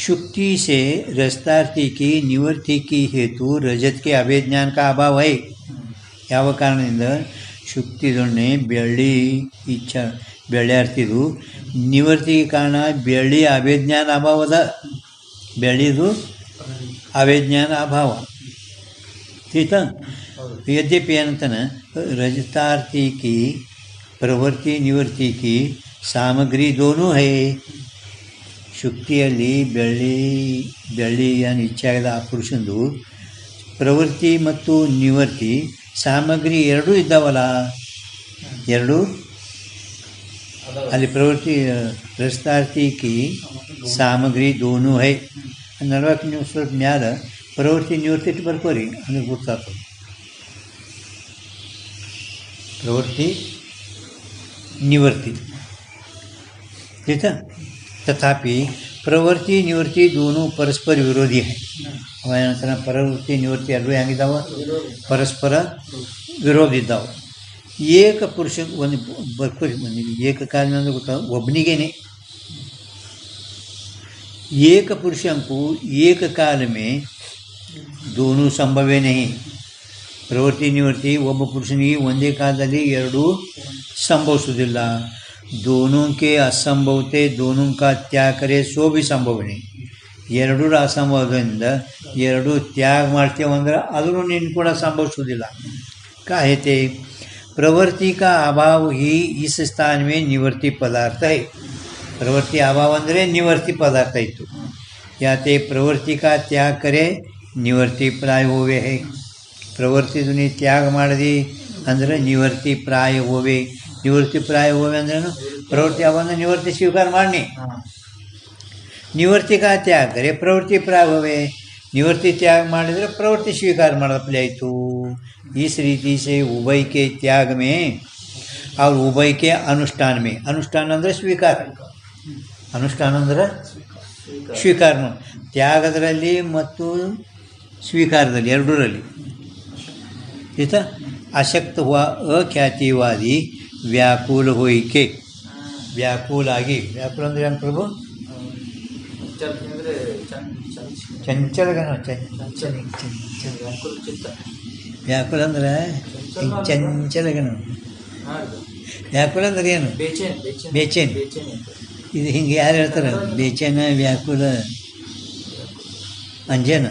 Speaker 1: शुक्ति से रस्तार्थी की निवृत्ति की हेतु रजत के अभेद ज्ञान का अभाव है. ಯಾವ ಕಾರಣದಿಂದ ಶುಕ್ತಿದೊಣ್ಣೆ ಬೆಳ್ಳಿ ಇಚ್ಛಾ ಬೆಳ್ಳಿಯಾರ್ತಿದು ನಿವೃತ್ತಿಗೆ ಕಾರಣ ಬೆಳ್ಳಿ ಅಭೇಜ್ಞಾನ ಅಭಾವದ, ಬೆಳ್ಳಿದು ಅಭೇಜ್ಞಾನ ಅಭಾವ. ठीक यद्यपि अनंतन रजतार्थी की प्रवृत्ति निवृत्ति की सामग्री दोनों है. ಶುಕ್ತಿಯಲ್ಲಿ ಬೆಳ್ಳಿ ಏನು ಇಚ್ಛೆ ಆಗಿದೆ ಆ ಪುರುಷಂದು ಪ್ರವೃತ್ತಿ ಮತ್ತು ನಿವೃತ್ತಿ ಸಾಮಗ್ರಿ ಎರಡೂ ಇದ್ದಾವಲ್ಲ, ಎರಡೂ ಅಲ್ಲಿ ಪ್ರವೃತ್ತಿ ರಸ್ತಾರ್ಥಿ ಕಿ ಸಾಮಗ್ರಿ ದೋನೂ ಹೈ. 40 ನಿಮಿಷ ಸ್ವಲ್ಪ ಮ್ಯಾಲ ಪ್ರವೃತ್ತಿ ನಿವೃತ್ತಿ ಇಟ್ಟು ಬರ್ಕೋರಿ, ಅಂದ್ರೆ ಗೊತ್ತಾಗ್ತದೆ. ಪ್ರವೃತ್ತಿ निवृत्ति ठीक है. तथापि प्रवृत्ति निवृत्ति दोनों परस्पर विरोधी है. ಅವನ ಪ್ರವೃತ್ತಿ ನಿವೃತ್ತಿ ಎರಡೂ ಹೆಂಗಿದ್ದಾವ? ಪರಸ್ಪರ ವಿರೋಧ ಇದ್ದಾವೆ. ಏಕ ಪುರುಷ ಒಂದು ಬರ್ಕೋರಿ ಬಂದಿದೆ. ಏಕಕಾಲ ಅಂದ್ರೆ ಗೊತ್ತಾ, ಒಬ್ಬನಿಗೇನೆ. ಏಕ ಪುರುಷಂಕು ಏಕಕಾಲ ಮೇ ದೋನೂ ಸಂಭವೇ ನಹಿ. ಪ್ರವೃತ್ತಿ ನಿವೃತ್ತಿ ಒಬ್ಬ ಪುರುಷನಿಗೆ ಒಂದೇ ಕಾಲದಲ್ಲಿ ಎರಡೂ ಸಂಭವಿಸುವುದಿಲ್ಲ. दोनों के असंभवते दोनों का त्याग करे सो भी संभव नहीं. ಎರಡೂ ಅಸಂಭವದಿಂದ ಎರಡೂ ತ್ಯಾಗ ಮಾಡ್ತೇವೆ ಅಂದ್ರೆ ಅದೂ ನಿನ್ನ ಕೂಡ ಸಂಭವಿಸುವುದಿಲ್ಲ. ಕಾಹೇತೆ प्रवृत्ति का अभाव ही इस स्थान में निवृत्ति पदार्थ है. प्रवृत्ति अभाव ಅಂದರೆ निवृत्ति पदार्थ ಇತ್ತು. ಯಾತೆ ಪ್ರವೃತ್ತಿ का त्याग करे निवृत्ति प्राय होवे है. ಪ್ರವೃತ್ತಿದು ನೀ ತ್ಯಾಗ ಮಾಡಿದಿ ಅಂದರೆ ನಿವೃತ್ತಿ ಪ್ರಾಯ ಹೋವೆ. ನಿವೃತ್ತಿ ಪ್ರಾಯ ಹೋವೆ ಅಂದ್ರೇನು? ಪ್ರವೃತ್ತಿ ಅವಂದ್ರೆ ನಿವೃತ್ತಿ ಸ್ವೀಕಾರ ಮಾಡಿ. ನಿವೃತ್ತಿ ಕಾ ತ್ಯಾಗ ಕರೆ ಪ್ರವೃತ್ತಿ ಪ್ರಾಯ ಹೋವೆ. ನಿವೃತ್ತಿ ತ್ಯಾಗ ಮಾಡಿದರೆ ಪ್ರವೃತ್ತಿ ಸ್ವೀಕಾರ ಮಾಡೋಪ್ಲೆ ಆಯಿತು. इस रीति से उभय के त्याग में और उभय के अनुष्ठान में, अनुष्ठान ಅಂದರೆ ಸ್ವೀಕಾರ, ಅನುಷ್ಠಾನ ಅಂದರೆ ಸ್ವೀಕಾರ, ತ್ಯಾಗದಲ್ಲಿ ಮತ್ತು ಸ್ವೀಕಾರದಲ್ಲಿ ಎರಡರಲ್ಲಿ ठीक है. अशक्त हुआ अख्यातिवादी व्याकुल होइके, व्याकुल आಗಿ, ವ್ಯಾಕುಲ ಅಂದರೆ ಏನು ಪ್ರಭು? ಚಂಚಲಗನ, ವ್ಯಾಕುಲ ಅಂದರೆ ಚಂಚಲಗನ. ವ್ಯಾಕುಲ ಅಂದ್ರೆ ಏನು? ಬೇಚೇನ್. ಇದು ಹಿಂಗೆ ಯಾರು ಹೇಳ್ತಾರೆ? ಬೇಚೇನ, ವ್ಯಾಕುಲ, ಅಂಜನ.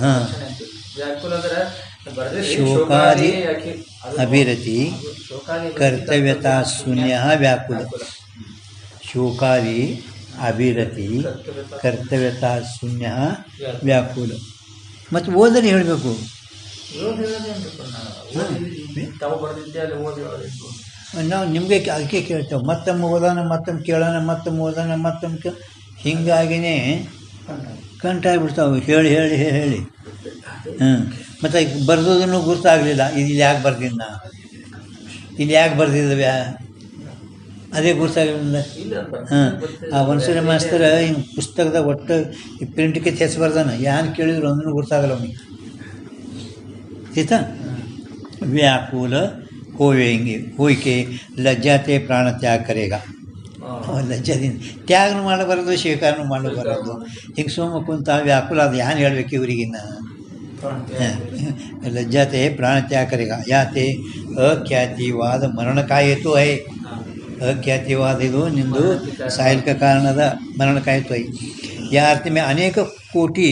Speaker 1: ಹಾಂ. ಶೋಕಾದಿ ಅಭಿರತಿ ಕರ್ತವ್ಯತಾ ಶೂನ್ಯ ವ್ಯಾಕುಲ. ಶೋಕಾದಿ ಅಭಿರತಿ ಕರ್ತವ್ಯತಾ ಶೂನ್ಯ ವ್ಯಾಕುಲ. ಮತ್ತು ಓದನೆ ಹೇಳಬೇಕು. ನಾವು ನಿಮಗೆ ಅದಕ್ಕೆ ಕೇಳ್ತೇವೆ, ಮತ್ತೊಮ್ಮೆ ಓದೋಣ, ಮತ್ತೊಮ್ಮೆ ಕೇಳೋಣ, ಮತ್ತೊಮ್ಮೆ ಓದೋಣ, ಮತ್ತೊಮ್ಮೆ ಹೀಗಾಗಿನೇ ಕಂಟಾಗ್ಬಿಡ್ತಾವೆ ಹೇಳಿ ಹೇಳಿ ಹೇಳಿ. ಮತ್ತು ಬರ್ದೋದನ್ನು ಗುರ್ತಾಗಲಿಲ್ಲ. ಇದು ಯಾಕೆ ಬರ್ದಿದ್ದ, ಇಲ್ಲಿ ಯಾಕೆ ಬರ್ದಿದ್ದ, ಅದೇ ಗುರ್ತಾಗಲಿಲ್ಲ. ಆ ಒಂದ್ಸರಿ ಮಾಸ್ತರ ಹಿಂಗೆ ಪುಸ್ತಕದಾಗ ಒಟ್ಟು ಈ ಪ್ರಿಂಟ್ಗೆ ತೆಸ್ ಬರ್ದಾನ, ಯಾರು ಕೇಳಿದ್ರು ಒಂದೂ ಗುರ್ತಾಗಲ್ಲ ಅವನಿಗೆ. ठीक है. व्याकुल होएंगे, होई के लज्जाते प्राण त्याग करेगा. ಲಜ್ಜದಿಂದ ತ್ಯಾಗನೂ ಮಾಡಬಾರದು, ಸ್ವೀಕಾರನೂ ಮಾಡಬಾರದು. ಹಿಂಗೆ ಸುಮ್ಮ ಕುಂತ ವ್ಯಾಕುಲ ಅದು ಏನು ಹೇಳ್ಬೇಕು ಇವರಿಗಿನ್ನ. ಲಜ್ಜಾತೆ ಪ್ರಾಣತ್ಯಾಕರಿಗ ಯಾತೆ ಅಖ್ಯಾತಿವಾದ ಮರಣಕಾಯಿತು ಐ. ಅಖ್ಯಾತಿವಾದ ಇದು ನಿಂದು ಸಾಯಲಿಕ ಕಾರಣದ ಮರಣಕಾಯಿತು ಐ. ಯಾ ಅರ್ಥ ಮೇ ಅನೇಕ ಕೋಟಿ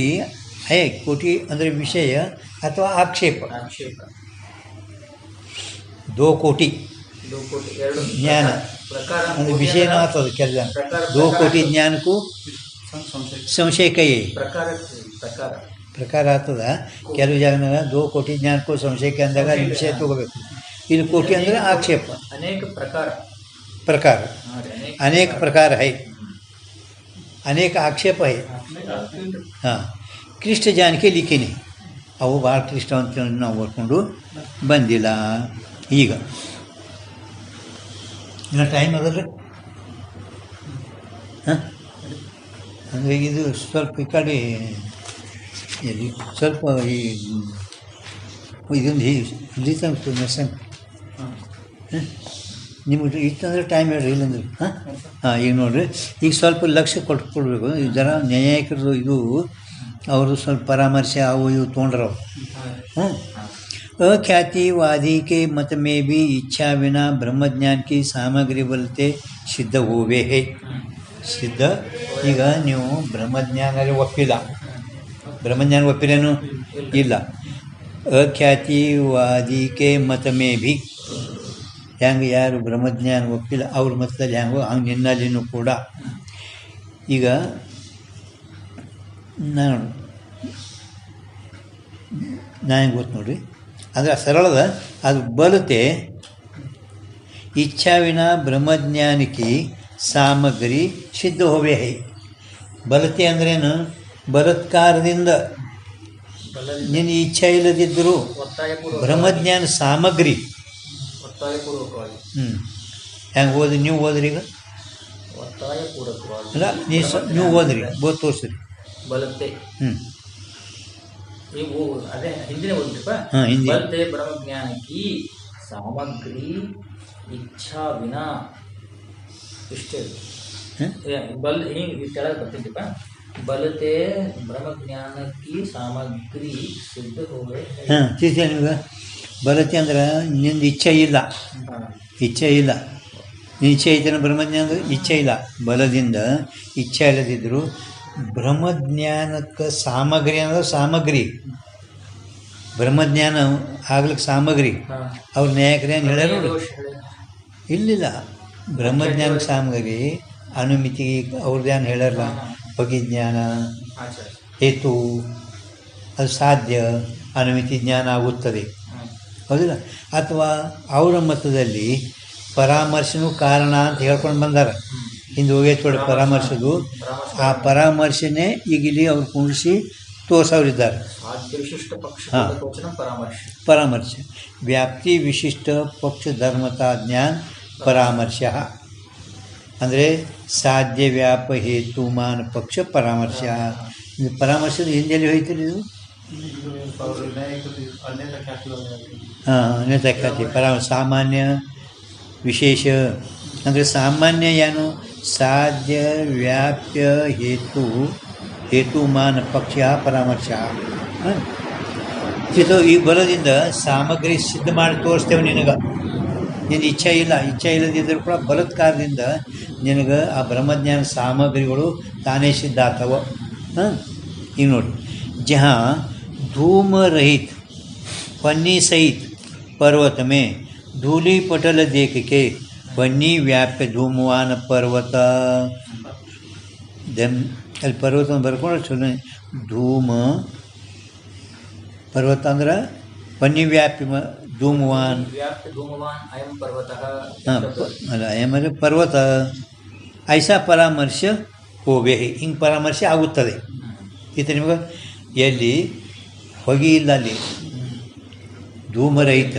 Speaker 1: ಹೇ. ಕೋಟಿ ಅಂದರೆ ವಿಷಯ ಅಥವಾ ಆಕ್ಷೇಪ. ದೋ ಕೋಟಿ ಜ್ಞಾನ ಅಂದರೆ ವಿಷಯನೂ ಆಗ್ತದೆ. ಕೆಲ ದೋ ಕೋಟಿ ಜ್ಞಾನಕ್ಕೂ ಸಂಶಯ ಕೈ ಪ್ರಕಾರ ಆಗ್ತದ. ಕೆಲವು ಜಾಗನಾಗ ದೋ ಕೋಟಿ ಜ್ಞಾನಕ್ಕೂ ಸಂಶಯಕ್ಕೆ ಅಂದಾಗ ವಿಷಯ ತಗೋಬೇಕು. ಇಲ್ಲಿ ಕೋಟಿ ಅಂದರೆ ಆಕ್ಷೇಪ. ಪ್ರಕಾರ ಅನೇಕ ಪ್ರಕಾರ ಹೈ, ಅನೇಕ ಆಕ್ಷೇಪ ಹೈ. ಹಾಂ, ಕ್ಲಿಷ್ಟ ಜಾನಕಿ ಲಿಖಿನಿ ಅವು ಭಾಳ ಕ್ಲಿಷ್ಟ ಅಂತ ನಾವು ಓದ್ಕೊಂಡು ಬಂದಿಲ್ಲ. ಈಗ ಇನ್ನು ಟೈಮ್ ಅದಲ್ರಿ. ಹಾಂ, ಅಂದರೆ ಇದು ಸ್ವಲ್ಪ ಈ ಕಡೆ ಎಲ್ಲಿ ಸ್ವಲ್ಪ ಈ ಇದೊಂದು ಇಲ್ಲಿ ತನಕ ನರ್ಸಂಗ್ ನಿಮಗೆ ಇತ್ತಂದ್ರೆ ಟೈಮ್ ಹೇಳ್ರಿ, ಇಲ್ಲಂದ್ರೆ ಹಾಂ ಈಗ ನೋಡಿರಿ, ಈಗ ಸ್ವಲ್ಪ ಲಕ್ಷ್ಯ ಕೊಡ್ಬೇಕು. ಈ ಜನ ನ್ಯಾಯಿಕರು ಇದು ಅವರು ಸ್ವಲ್ಪ ಪರಾಮರ್ಶೆ ಅವು ಇವು ತೊಗೊಂಡ್ರವು. ಹಾಂ, अख्यातिवादी के मत में भी इच्छा बिना ब्रह्मज्ञान की सामग्री बोलते सिद्ध होवे है. ಸಿದ್ಧ ಈಗ ನೀವು ಬ್ರಹ್ಮಜ್ಞಾನ ಒಪ್ಪಿಲ್ಲ, ಬ್ರಹ್ಮಜ್ಞಾನ ಒಪ್ಪಿರೇನು ಇಲ್ಲ. ಅಖ್ಯಾತಿವಾದಿಕೆ ಮತ ಮೇ ಭಿ ಹೆಂಗೆ ಯಾರು ಬ್ರಹ್ಮಜ್ಞಾನ ಒಪ್ಪಿಲ್ಲ ಅವ್ರ ಮತದಲ್ಲಿ ಹೆಂಗೋ ಹಂಗೆ ನಿನ್ನಲ್ಲಿನೂ ಕೂಡ. ಈಗ ನಾನು ಹೆಂಗೆ ಗೊತ್ತು ನೋಡ್ರಿ, ಅಂದರೆ ಸರಳದ ಅದು ಬಲತೆ ಇಚ್ಛಾವಿನ ಬ್ರಹ್ಮಜ್ಞಾನಕ್ಕೆ ಸಾಮಗ್ರಿ ಸಿದ್ಧ ಹೋವೆ ಹೈ. ಬಲತೆ ಅಂದ್ರೇನು? ಬಲತ್ಕಾರದಿಂದ ನಿನ್ನ ಇಚ್ಛೆ ಇಲ್ಲದಿದ್ದರೂ ಬ್ರಹ್ಮಜ್ಞಾನ ಸಾಮಗ್ರಿ. ಹೆಂಗೆ ಓದಿ ನೀವು ಓದ್ರಿ? ಈಗ ಅಲ್ಲ, ನೀವು ಓದ್ರಿ, ಬೋದ್ ತೋರಿಸ್ರಿ.
Speaker 2: ಅದೇ ಹಿಂದಿನ ಓದ್ರಿಪ್ಪ. ಬಲತೆ ಬ್ರಹ್ಮಜ್ಞಾನಕ್ಕೆ ಸಾಮಗ್ರಿ ಇಚ್ಛಾ ವಿನಾ ಇಷ್ಟೇ ಬಲ್ ಹಿಂಗೆ ಕೆಳಗೆ ಬರ್ತಿದ್ದೀಪ. ಬಲತೆ ಬ್ರಹ್ಮಜ್ಞಾನಕ್ಕೆ ಸಾಮಗ್ರಿ ಸಿದ್ಧ ಹೋಗಿ.
Speaker 1: ಹಾಂ, ನಿಮ್ಗೆ ಬಲತೆ ಅಂದ್ರೆ ನಿಂದು ಇಚ್ಛೆ ಇಲ್ಲ, ಇಚ್ಛೆ ಇಲ್ಲ. ನಿನ್ನ ಇಚ್ಛೆ ಐತೇನೋ ಬ್ರಹ್ಮಜ್ಞಾನದ ಇಚ್ಛೆ ಇಲ್ಲ. ಬಲದಿಂದ ಇಚ್ಛೆ ಇಲ್ಲದಿದ್ದರೂ ಬ್ರಹ್ಮಜ್ಞಾನಕ್ಕೆ ಸಾಮಗ್ರಿ ಅಂದ್ರೆ ಸಾಮಗ್ರಿ, ಬ್ರಹ್ಮಜ್ಞಾನ ಆಗ್ಲಿಕ್ಕೆ ಸಾಮಗ್ರಿ. ಅವ್ರ ನ್ಯಾಯಕರೇನು ಹೇಳ್ಯಾರ ನೋಡಿ? ಇಲ್ಲಿಲ್ಲ, ಬ್ರಹ್ಮಜ್ಞಾನಕ್ಕೆ ಸಾಮಗ್ರಿ ಅನುಮಿತಿ ಅವ್ರದ್ದೇನು ಹೇಳ್ಯಾರಲ್ಲ, ಬಗೆಜ್ಞಾನ ಹೇತು ಅದು ಸಾಧ್ಯ, ಅನುಮಿತಿ ಜ್ಞಾನ ಆಗುತ್ತದೆ, ಹೌದಿಲ್ಲ? ಅಥವಾ ಅವರ ಮತದಲ್ಲಿ ಪರಾಮರ್ಶನೂ ಕಾರಣ ಅಂತ ಹೇಳ್ಕೊಂಡು ಬಂದಾರ. ಹಿಂದೆ ಹೋಗೈತೆ ನೋಡಿ ಪರಾಮರ್ಶದು. ಆ ಪರಾಮರ್ಶನೇ ಈಗ ಇಲ್ಲಿ ಅವ್ರು ಕುಣಿಸಿ ತೋರ್ಸವ್ರಿದ್ದಾರೆ. ಹಾಂ, ಪರಾಮರ್ಶ ವ್ಯಾಪ್ತಿ ವಿಶಿಷ್ಟ ಪಕ್ಷ ಧರ್ಮತಾ ಜ್ಞಾನ ಪರಾಮರ್ಶ ಅಂದರೆ ಸಾಧ್ಯ ವ್ಯಾಪ ಹೇತುಮಾನ ಪಕ್ಷ ಪರಾಮರ್ಶ. ಇದು ಪರಾಮರ್ಶದ ಹಿಂದೆಲ್ಲಿ ಹೋಯ್ತಿಲ್ಲ ಇದು? ಹಾಂ, ಅನ್ಯತಾ ಖ್ಯಾತಿ ಪರಾಮರ್ಶ. ಸಾಮಾನ್ಯ ವಿಶೇಷ ಅಂದರೆ ಸಾಮಾನ್ಯ ಏನು? ಸಾಧ್ಯ ವ್ಯಾಪ್ಯ ಹೇತುಮಾನ ಪಕ್ಷ ಪರಾಮರ್ಶ. ಇದು ಈ ಬಲದಿಂದ ಸಾಮಗ್ರಿ ಸಿದ್ಧ ಮಾಡಿ ತೋರಿಸ್ತೇವೆ ನಿನಗೆ. ನಿನ್ನ ಇಚ್ಛೆ ಇಲ್ಲ, ಇಚ್ಛೆ ಇಲ್ಲದಿದ್ದರೂ ಕೂಡ ಬಲತ್ಕಾರದಿಂದ ನಿನಗೆ ಆ ಬ್ರಹ್ಮಜ್ಞಾನ ಸಾಮಗ್ರಿಗಳು ತಾನೇ ಸಿದ್ಧ ಆಗ್ತವ. ಹಾಂ, ಈಗ ನೋಡಿ, ಜಹಾ धूम रहित पन्नी सहित पर्वत में धूली पटल देख के पन्नी व्याप्य धूमवान पर्वत. ಅಲ್ಲಿ ಪರ್ವತ ಬರ್ಕೊಂಡು ಚಲೋ ಧೂಮ ಪರ್ವತ ಅಂದ್ರೆ ಪನ್ನಿ ವ್ಯಾಪ್ಯ ಧೂಮವಾನ್. ಹಾಂ, ಅಲ್ಲ ಅಯಂ ಅಂದರೆ ಪರ್ವತ. ಐಸಾ ಪರಾಮರ್ಶ ಹೋವೆ, ಹಿಂಗೆ ಪರಾಮರ್ಶೆ ಆಗುತ್ತದೆ. ಈತ ನಿಮಗೆ ಎಲ್ಲಿ ಹೊಗೆ ಇಲ್ಲ, ಅಲ್ಲಿ ಧೂಮರಹಿತ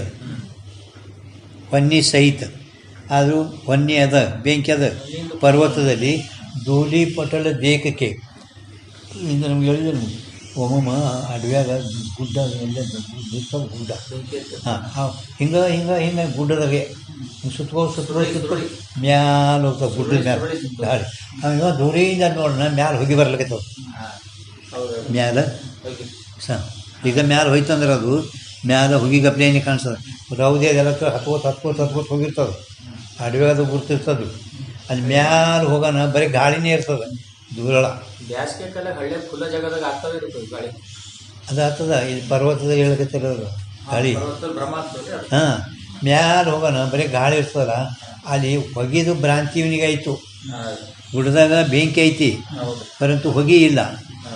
Speaker 1: ಪನ್ನಿ ಸಹಿತ ಆದರೂ ಹೊನ್ನೆ ಅದ, ಬೆಂಕಿ ಅದ ಪರ್ವತದಲ್ಲಿ. ಧೂಳಿ ಪಟಲ ದೇಕಕ್ಕೆ ಇಂದ ನಮ್ಗೆ ಹೇಳಿದೆ, ನಮಗೆ ಒಮ್ಮೊಮ್ಮ ಅಡವ್ಯಾಗ ಗುಡ್ಡ ಎಲ್ಲ ಇರ್ತಾವೆ ಗುಡ್ಡ. ಹಾಂ ಹಿಂಗೆ ಹಿಂಗೆ ಹಿಂಗೆ ಗುಡ್ಡದಾಗೆ ಸುತ್ಕೊಂಡು ಮ್ಯಾಲೆ ಹೋಗ್ತಾವೆ ಗುಡ್ಡದ ಮ್ಯಾಲೆ ಗಾಳಿ. ಅವ ದೂರಿಂದ ನೋಡೋಣ ಮ್ಯಾಲೆ ಹೋಗಿ ಬರ್ಲಿಕ್ಕತ್ತವ ಮ್ಯಾಲೆ ಈಗ ಮ್ಯಾಲೆ ಹೋಯ್ತಂದ್ರೆ ಅದು ಮ್ಯಾಲೆ ಹೋಗಿ ಗಪ್ಲೇನೆ ಕಾಣಿಸ್ತದೆ. ರೌದಿ ಅದೆಲ್ಲ ಹತ್ಕೋತ ಹೋಗಿರ್ತದೆ. ಅಡವ್ಯಾಗ ಗುರ್ತಿರ್ತದೆ. ಅಲ್ಲಿ ಮ್ಯಾಲೆ ಹೋಗೋಣ ಬರೀ ಗಾಳಿನೇ ಇರ್ತದೆ ದೂರಳ.
Speaker 2: ಬ್ಯಾಸ್ಗೆ ಕಾಲ ಹಳ್ಳಿ ಖುಲ್ಲ ಜಾಗದಾಗ ಆಗ್ತಾವೆ ಇರ್ತದೆ ಗಾಳಿ.
Speaker 1: ಅದು ಆಗ್ತದ ಇಲ್ಲಿ ಪರ್ವತದಾಗ ಹೇಳಕತ್ತಿರೋದು ಗಾಳಿ. ಹಾಂ ಮ್ಯಾಲೆ ಹೋಗೋಣ ಬರೀ ಗಾಳಿ ಇರ್ತದಲ್ಲ. ಅಲ್ಲಿ ಹೊಗೆದು ಭ್ರಾಂತಿ ಇವನಿಗಾಯಿತು. ಗುಡ್ಡದಾಗ ಬೆಂಕಿ ಐತಿ ಪರಂತು ಹೊಗೆ ಇಲ್ಲ.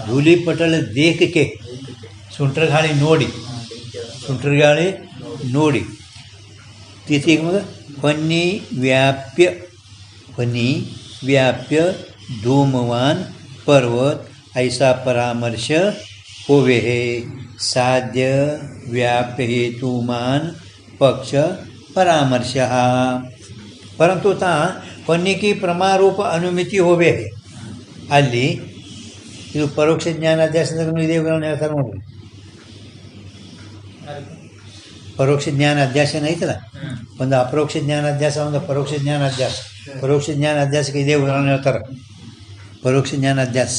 Speaker 1: ಧೂಳಿ ಪಟಳ ದೇಹಕ್ಕೆ ಸುಂಟ್ರ ಗಾಳಿ ನೋಡಿ ತಿಥಿಗೆ ಮಗ ಹೊನ್ನಿ ವ್ಯಾಪ್ಯ धूमवान पर्वत ऐसा परामर्श होवे है साध्य व्याप्य हेतुमान पक्ष परामर्श. परंतु ता ಹೊನ್ನಿ की ಪ್ರಮಾರೂಪ ಅನುಮಿತಿ ಹೋವೆ है. ಅಲ್ಲಿ ಇದು ಪರೋಕ್ಷ ಜ್ಞಾನಾಧ್ಯಾಸದಾಗ ಇದೇ ಉದಾಹರಣೆ ಹೇಳ್ತಾರೆ ನೋಡ್ರಿ. ಪರೋಕ್ಷ ಜ್ಞಾನ ಅಧ್ಯಾಸನ ಐತಲ್ಲ, ಒಂದು ಅಪರೋಕ್ಷ ಜ್ಞಾನಾಧ್ಯಾಸ, ಒಂದು ಪರೋಕ್ಷ ಜ್ಞಾನಾಧ್ಯಾಸ. ಪರೋಕ್ಷ ಜ್ಞಾನಾಧ್ಯಾಸಕ್ಕೆ ಇದೇ ಉದಾಹರಣೆ ಹೇಳ್ತಾರೆ. ಪರೋಕ್ಷ ಜ್ಞಾನಾಧ್ಯಾಸ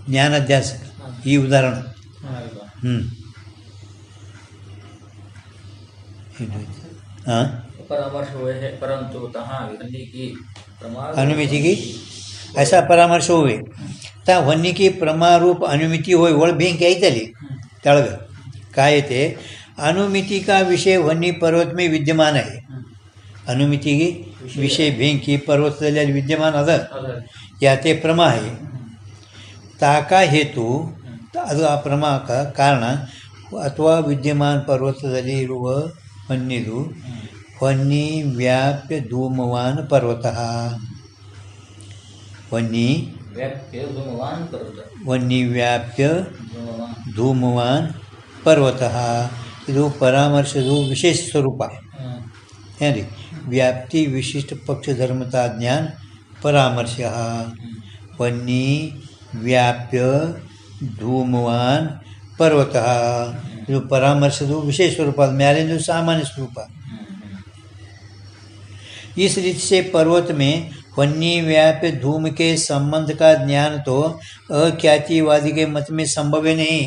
Speaker 1: ಜ್ಞಾನಾಧ್ಯಾಸ ಈ ಉದಾಹರಣೆ. ಹಾಂ अनुमिति की ऐसा परामर्श हुए ता ಹೊನ್ನಿ की प्रमारूप अनुमिति होय. ಒಳ ಬೆಂಕಿ ಐತಲ್ಲಿ ತೆಳಗೆ ಕಾಯತೆ. अनुमिति का विषय ಹೊನ್ನಿ पर्वत में विद्यमान है. अनुमिति की विषय ಬೆಂಕಿ ಪರ್ವತದಲ್ಲಿ ಅಲ್ಲಿ ವಿದ್ಯಮಾನ ಅದ. ಯಾತೆ ಪ್ರಮಾ है ತಾಕಾ ಹೇತು ಅದು ಆ ಪ್ರಮಾಕ ಕಾರಣ ಅಥವಾ ವಿದ್ಯಮಾನ ಪರ್ವತದಲ್ಲಿ ಇರುವ ಹೊನ್ನಿದು ಹೊನ್ನಿ ವ್ಯಾಪ್ಯ ಧೂಮವಾನ್ ಪರ್ವತ. ಹೊನ್ನಿ ವ್ಯಾಪ್ಯ ಧೂಮವಾನ್ ಪರ್ವತ. ಇದು ಪರಾಮರ್ಶದು ವಿಶೇಷ ಸ್ವರೂಪ ಏನ್ರಿ. ವ್ಯಾಪ್ತಿ ವಿಶಿಷ್ಟ ಪಕ್ಷ ಧರ್ಮತಾ ಜ್ಞಾನ ಪರಾಮರ್ಶ. ಹೊನ್ನಿ ವ್ಯಾಪ್ಯ ಧೂಮವಾನ್ ಪರ್ವತ ಇದು ಪರಾಮರ್ಶದು ವಿಶೇಷ ಸ್ವರೂಪ. ಮ್ಯಾಲಿಂದು ಸಾಮಾನ್ಯ ಸ್ವರೂಪ. इस रीति से पर्वत में वन्नी व्याप्य धूम के संबंध का ज्ञान तो अख्यातिवादी के मत में संभव ही नहीं.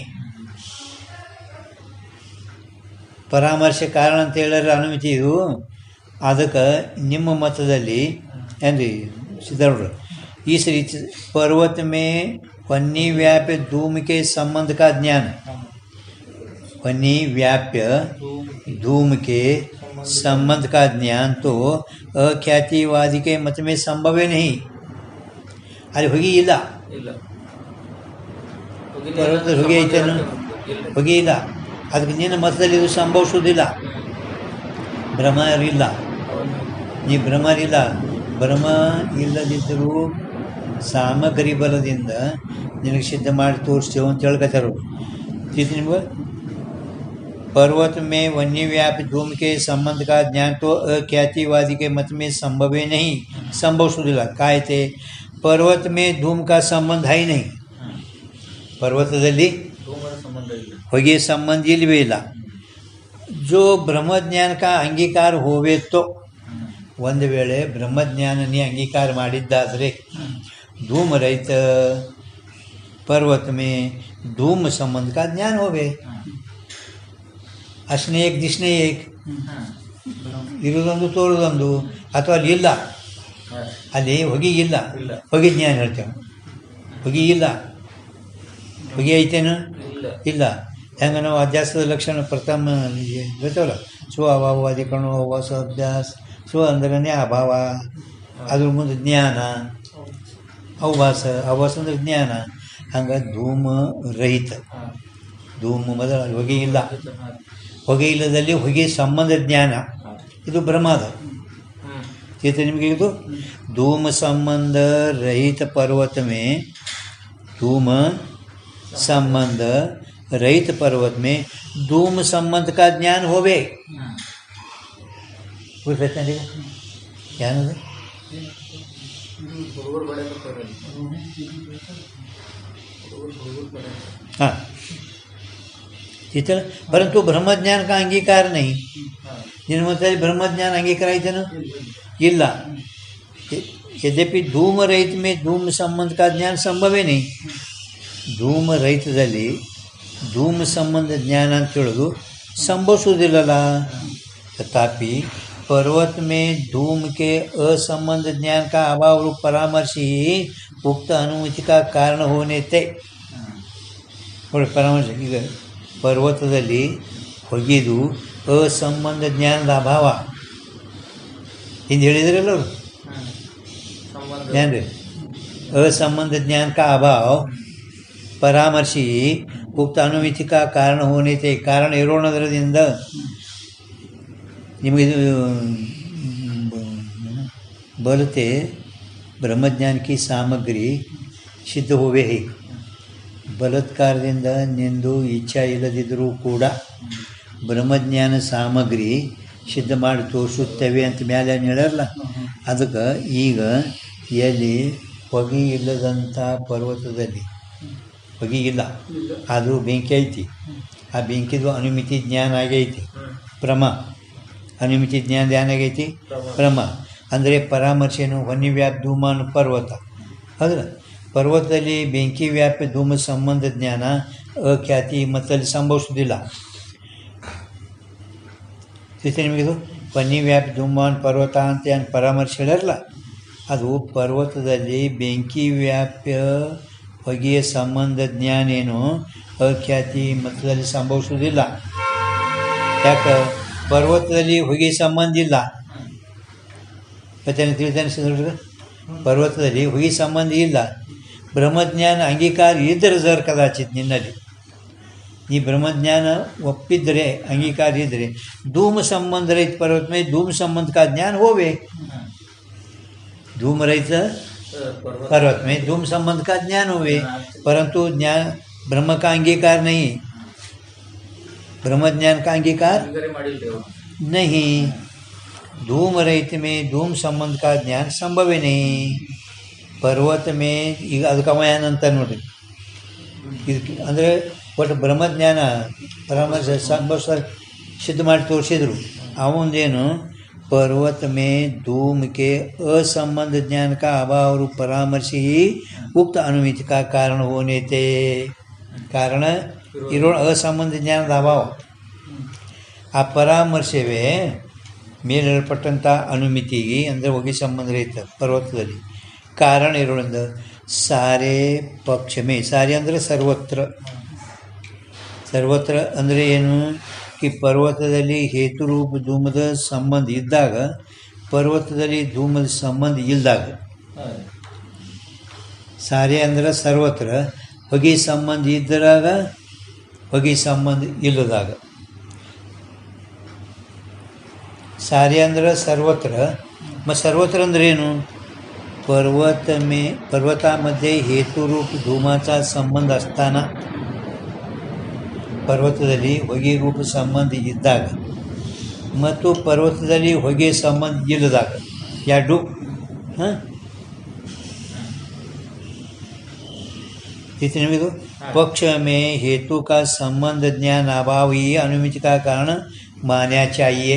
Speaker 1: ಪರಾಮರ್ಶ ಕಾರಣ ಅಂತ ಹೇಳಿದ್ರೆ ಅನುಮತಿ ಇದು. ಅದಕ್ಕೆ ನಿಮ್ಮ ಮತದಲ್ಲಿ ಏನ್ರಿ ಸಿದ್ಧಾರೂಢರು इस रीति पर्वत में वन्नी व्याप्य धूम के संबंध का ज्ञान. वन्नी व्याप्य धूम के संबंध का ज्ञान तो अख्यातिवादी के मत में संभव ही नहीं. ಅಲ್ಲಿ ಹೊಗೆ ಇಲ್ಲ. ಪರ್ವತ ಹೊಗೆ ಐತೇನು? ಹೊಗೆ ಇಲ್ಲ. ಅದಕ್ಕೆ ನಿನ್ನ ಮತದಲ್ಲಿ ಇದು ಸಂಭವಿಸೋದಿಲ್ಲ. ಭ್ರಮರಿಲ್ಲ. ನೀ ಭ್ರಮರಿಲ್ಲ. ಭ್ರಮ ಇಲ್ಲದಿದ್ದರೂ ಸಾಮಗ್ರಿ ಬಲದಿಂದ ನಿನಗೆ ಸಿದ್ಧ ಮಾಡಿ ತೋರಿಸ್ತೇವೆ ಅಂತ ಹೇಳ್ಕತ್ತಾರು. ನಿಮ್ಗೆ पर्वत में वन्य व्याप्य धूम के संबंध का ज्ञान तो अख्यातिवादी के मत में संभव ही नहीं. संभव सुधिला कायते पर्वत में धूम का संबंध है ही नहीं. पर्वतದಲ್ಲಿ ಹೊಗೆ ಸಂಬಂಧ ಇಲ್ಲವೇ ಇಲ್ಲ. जो ಬ್ರಹ್ಮಜ್ಞಾನ का ಅಂಗೀಕಾರ ಹೋವೆ तो ಒಂದು ವೇಳೆ ಬ್ರಹ್ಮಜ್ಞಾನನೇ ಅಂಗೀಕಾರ ಮಾಡಿದ್ದಾದರೆ धूम रहित पर्वत में धूम संबंध का ज्ञान होवे. ಅಷ್ಟನೇ ಏಕ್ ದಿಶನೇ ಏಕ್ ಇರೋದೊಂದು ತೋರೋದೊಂದು. ಅಥವಾ ಅಲ್ಲಿ ಇಲ್ಲ, ಅಲ್ಲಿ ಹೊಗೆ ಇಲ್ಲ, ಹೊಗೆ ಜ್ಞಾನ ಹೇಳ್ತೇವೆ. ಹೊಗೆ ಇಲ್ಲ, ಹೊಗೆ ಐತೇನು? ಇಲ್ಲ. ಹೆಂಗೆ ನಾವು ಅಧ್ಯಾಸದ ಲಕ್ಷಣ ಪ್ರಥಮ ಹೇಳ್ತೇವಲ್ಲ, ಸ್ವ ಅಭಾವವಾದಿ ಕಣೋ ಹೊಸ ಅಭ್ಯಾಸ. ಸ್ವ ಅಂದ್ರೆ ಅಭಾವ, ಅದ್ರ ಮುಂದೆ ಜ್ಞಾನ. ಅವಭಾಸ ಅಂದ್ರೆ ಜ್ಞಾನ. ಹಂಗೆ ಧೂಮ ರಹಿತ. ಧೂಮ ಮೊದಲ ಹೊಗೆ ಇಲ್ಲ. ಹೊಗೆ ಇಲ್ಲದಲ್ಲಿ ಹೊಗೆ ಸಂಬಂಧ ಜ್ಞಾನ ಇದು ಬ್ರಹ್ಮದ ಚೇತ. ನಿಮಗೆ ಇದು धूम संबंध रहित पर्वत में धूम संबंध रहित पर्वत में धूम संबंध का ज्ञान होवे. ज्ञान
Speaker 2: ಹುಡುಗರು ಬಡಿಯಕತ್ತಾರ हुडूर बड़े
Speaker 1: हाँ तिथं परंतु ब्रह्मज्ञान का अंगीकार नाही ನಿನ್ನ ಮತದಲ್ಲಿ ಬ್ರಹ್ಮಜ್ಞಾನ ಅಂಗೀಕಾರ ಆಯ್ತೇನು ಇಲ್ಲ यद्यपि धूम रहित में धूम संबंध का ज्ञान संभव ही नहीं धूम रहितದಲ್ಲಿ धूम संबंध ज्ञान ಅಂತ ಹೇಳೋದು ಸಂಭವಿಸುವುದಿಲ್ಲಲ್ಲ तथापि पर्वत में धूम के असंबंध ज्ञान का अभाव रूप परामर्श ही उक्त अनुमति का कारण होने थे ನೋಡಿ ಪರಾಮರ್ಶ ಈಗ ಪರ್ವತದಲ್ಲಿ ಹೊಗೆದು असंबंध ज्ञानದ ಅಭಾವ ಹಿಂದೆ ಹೇಳಿದ್ರಲ್ಲ ಅವರು ಏನ್ರಿ असंबंध ज्ञान का अभाव परामर्शी उक्त अनुमिति का कारण होने थे ಕಾರಣ ಇರೋಣದ್ರದಿಂದ ನಿಮಗೆ ಇದು ಬರುತ್ತೆ ಬ್ರಹ್ಮಜ್ಞಾನ की सामग्री ಸಿದ್ಧ ಹೋವೆ ಹೇ ಬಲತ್ಕಾರದಿಂದ ನಿಂದು ಇಚ್ಛಾ ಇಲ್ಲದಿದ್ದರೂ ಕೂಡ ಬ್ರಹ್ಮಜ್ಞಾನ ಸಾಮಗ್ರಿ ಸಿದ್ಧ ಮಾಡಿ ತೋರಿಸುತ್ತೇವೆ ಅಂತ ಮೇಲೆ ಹೇಳಲ್ಲ ಅದಕ್ಕೆ ಈಗ ಎಲ್ಲಿ ಹೊಗೆ ಇಲ್ಲದಂಥ ಪರ್ವತದಲ್ಲಿ ಹೊಗೆ ಇಲ್ಲ ಅದು ಬೆಂಕಿ ಐತಿ ಆ ಬೆಂಕಿದು ಅನುಮಿತಿ ಜ್ಞಾನ ಆಗೈತಿ ಪ್ರಮ ಅನುಮಿತಿ ಜ್ಞಾನ ಏನಾಗೈತಿ ಪ್ರಮ ಅಂದರೆ ಪರಾಮರ್ಶೇನು ಹೊನ್ನಿ ವ್ಯಾಪ್ತಿ ಧೂಮಾನು ಪರ್ವತ ಹೌದ್ರ ಪರ್ವತದಲ್ಲಿ ಬೆಂಕಿ ವ್ಯಾಪ್ತಿ ಧೂಮ ಸಂಬಂಧ ಜ್ಞಾನ ಅಖ್ಯಾತಿ ಮತ್ತಲ್ಲಿ ಸಂಭವಿಸೋದಿಲ್ಲ ನಿಮಗಿದು ಹೊನ್ನಿ ವ್ಯಾಪ್ತಿ ಧೂಮಾನ್ ಪರ್ವತ ಅಂತ ಏನು ಪರಾಮರ್ಶೆ ಹೇಳಿರಲ್ಲ ಅದು ಪರ್ವತದಲ್ಲಿ ಬೆಂಕಿ ವ್ಯಾಪ್ಯ ಹೊಗೆಯ ಸಂಬಂಧ ಜ್ಞಾನ ಏನು ಅಖ್ಯಾತಿ ಮತ್ತದಲ್ಲಿ ಸಂಭವಿಸುವುದಿಲ್ಲ ಯಾಕೆ ಪರ್ವತದಲ್ಲಿ ಹೊಗೆ ಸಂಬಂಧ ಇಲ್ಲ ಮತ್ತೆ ತಿಳಿತಾನೆ ಪರ್ವತದಲ್ಲಿ ಹೊಗೆ ಸಂಬಂಧ ಇಲ್ಲ ಬ್ರಹ್ಮಜ್ಞಾನ ಅಂಗೀಕಾರ ಇದ್ದರೆ ಜರ್ ಕದಾಚಿತ್ ನಿನ್ನಲ್ಲಿ ಈ ಬ್ರಹ್ಮಜ್ಞಾನ ಒಪ್ಪಿದ್ದರೆ अंगीकार इधरे धूम संबंध रहित पर्वत में धूम संबंध का ज्ञान होवे धूम रहित पर्वत में धूम संबंध का ज्ञान होवे परंतु ज्ञान ब्रह्म का अंगीकार नहीं ब्रह्मज्ञान का अंगीकार नहीं धूम रहित में धूम संबंध का ज्ञान संभव ही नहीं पर्वत में ಈಗ ಅದಕ್ಕೆ ಅವಯಾನ ಅಂತ ನೋಡ್ರಿ ಇದಕ್ಕೆ ಅಂದರೆ ಒಟ್ಟು ಬ್ರಹ್ಮಜ್ಞಾನ ಪರಾಮರ್ಶ ಸಂಭವಿಸ ಸಿದ್ಧ ಮಾಡಿ ತೋರಿಸಿದ್ರು ಅವನದೇನು पर्वत में धूम के असंबंध ज्ञान का अभाव रूप परामर्श ही उक्त अनुमिति का कारण होने थे कारण इरो असंबंध ज्ञानದ ಅಭಾವ ಆ ಪರಾಮರ್ಶವೇ ಮೇಲೇರ್ಪಟ್ಟಂಥ ಅನುಮಿತಿಗೆ ಅಂದರೆ ಹೊಗೆ ಸಂಬಂಧ ರಹಿತ ಪರ್ವತದಲ್ಲಿ ಕಾರಣ ಇರೋದ್ರಿಂದ ಸಾರೆ ಪಕ್ಷಮೇ ಸಾರೆ ಅಂದರೆ ಸರ್ವತ್ರ ಸರ್ವತ್ರ ಅಂದರೆ ಏನು ಈ ಪರ್ವತದಲ್ಲಿ ಹೇತುರೂಪ ಧೂಮದ ಸಂಬಂಧ ಇದ್ದಾಗ ಪರ್ವತದಲ್ಲಿ ಧೂಮದ ಸಂಬಂಧ ಇಲ್ಲದಾಗ ಸಾರೆ ಅಂದರೆ ಸರ್ವತ್ರ ಹೊಗೆ ಸಂಬಂಧ ಇದ್ದಾಗ ಹೊಗೆ ಸಂಬಂಧ ಇಲ್ಲದಾಗ सारे अंदर सर्वत्र मग सर्वत्र ಅಂದ್ರೆ ಏನು पर्वतामध्ये हेतुरूप धूमाचा संबंध असताना पर्वतದಲ್ಲಿ ಹೊಗೆ ರೂಪ ಸಂಬಂಧ ಇದ್ದಾಗ ಮತ್ತು पर्वतದಲ್ಲಿ ಹೊಗೆ ಸಂಬಂಧ ಇಲ್ಲದಾಗ ಎರಡು इतने में पक्ष में हेतु का संबंध ज्ञान अभाव ही अनुमिति का कारण मानना चाहिए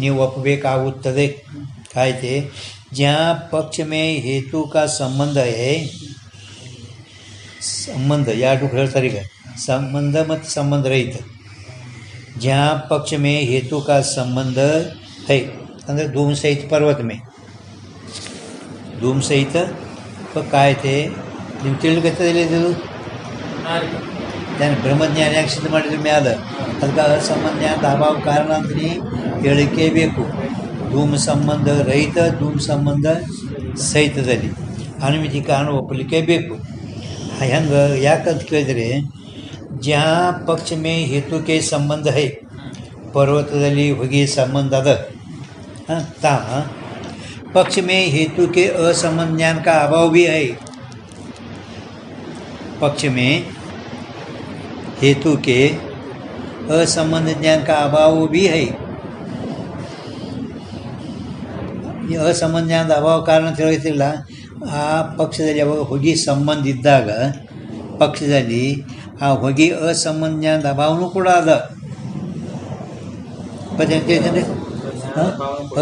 Speaker 1: ನೀವು ಒಪ್ಪಬೇಕಾಗುತ್ತದೆ ಕಾಯ್ದೆ जहाँ पक्ष में हेतु का संबंध है संबंध ಎರಡು ಹೇಳ್ತಾರೆ ಈಗ संबंध ಮತ್ತು संबंध रहित जहाँ पक्ष में हेतु का संबंध है ಅಂದರೆ धूम सहित पर्वत में धूम सहित काय ते ನೀವು ತಿಳಿಗತ್ತದಿಲ್ಲ ಇದು ನಾನು ಬ್ರಹ್ಮಜ್ಞಾನ ಯಾಕೆ ಸಿದ್ಧ ಮಾಡಿದ್ರ ಮ್ಯಾಲ ಅದಕ್ಕೆ ಸಂಬಂಧ ಜ್ಞಾನದ ಅಭಾವ ಕಾರಣ ಅಂತ ನೀ ಹೇಳಿಕೆ ಬೇಕು ಧೂಮ ಸಂಬಂಧ ರಹಿತ ಧೂಮ ಸಂಬಂಧ ಸಹಿತದಲ್ಲಿ ಅನುಮಿತಿ ಕಾರಣ ಒಪ್ಪಲಿಕ್ಕೆ ಬೇಕು ಹೆಂಗೆ ಯಾಕಂತ ಕೇಳಿದರೆ ಜಾ ಪಕ್ಷ ಮೇ ಹೇತುಕೆ ಸಂಬಂಧ ಹೈ ಪರ್ವತದಲ್ಲಿ ಹೊಗೆ ಸಂಬಂಧ ಅದ ತಾ पक्ष में हेतु के असंबंध ज्ञान का अभाव भी है पक्ष में हेतु के असंबंध ज्ञान का अभाव भी है ಈ ಅಸಂಬಂಧ ಜ್ಞಾನದ ಅಭಾವ ಕಾರಣ ಅಂತ ಹೇಳ್ತಿಲ್ಲ. ಆ ಪಕ್ಷದಲ್ಲಿ ಯಾವಾಗ ಹೊಗೆ ಸಂಬಂಧ ಇದ್ದಾಗ ಪಕ್ಷದಲ್ಲಿ ಆ ಹೊಗೆ ಅಸಂಬಂಧ ಜ್ಞಾನದ ಅಭಾವನೂ ಕೂಡ ಅದ. ಪದ್ಧತಿ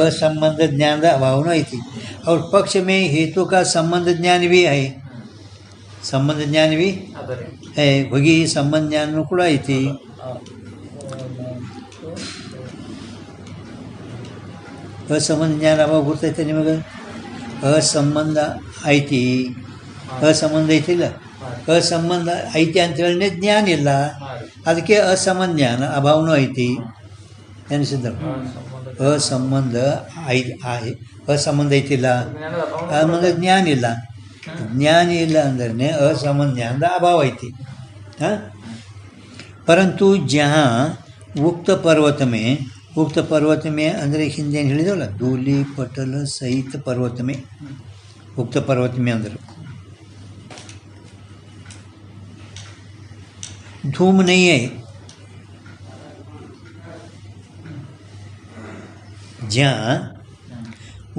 Speaker 1: असंबंध ज्ञान अभाव ऐति और पक्ष में हेतु का संबंध ज्ञान भी है. संबंध ज्ञान भी है. होगी संबंध ज्ञान ಕೂಡ ಐತಿ. असंबंध ज्ञान ಅಭಾವ ಗೊತ್ತೈತೆ ನಿಮಗೆ. असंबंध ಐತಿ, असंबंध ಐತಿಲ್ಲ. असंबंध ಐತಿ ಅಂತೇಳಿ ಜ್ಞಾನ ಇಲ್ಲ, ಅದಕ್ಕೆ असंबंध ज्ञान ಅಭಾವನೂ ಐತಿ ಎನಿಸಿದ್ರು. असंबंध आहे, असंबंध ಐತಿಲ್ಲ, ಸಂಬಂಧ ಜ್ಞಾನ ಇಲ್ಲ. ಜ್ಞಾನ ಇಲ್ಲ ಅಂದ್ರೆ असंबंध ज्ञान अभाव ಐತಿ. हाँ, परंतु जहाँ उक्त पर्वत में ಅಂದರೆ ಹಿಂದೆ ಹೇಳಿದವಲ್ಲ ಧೂಳಿ ಪಟಲ ಸಹಿತ पर्वत में, उक्त पर्वत में अंदर धूम नहीं है. जहाँ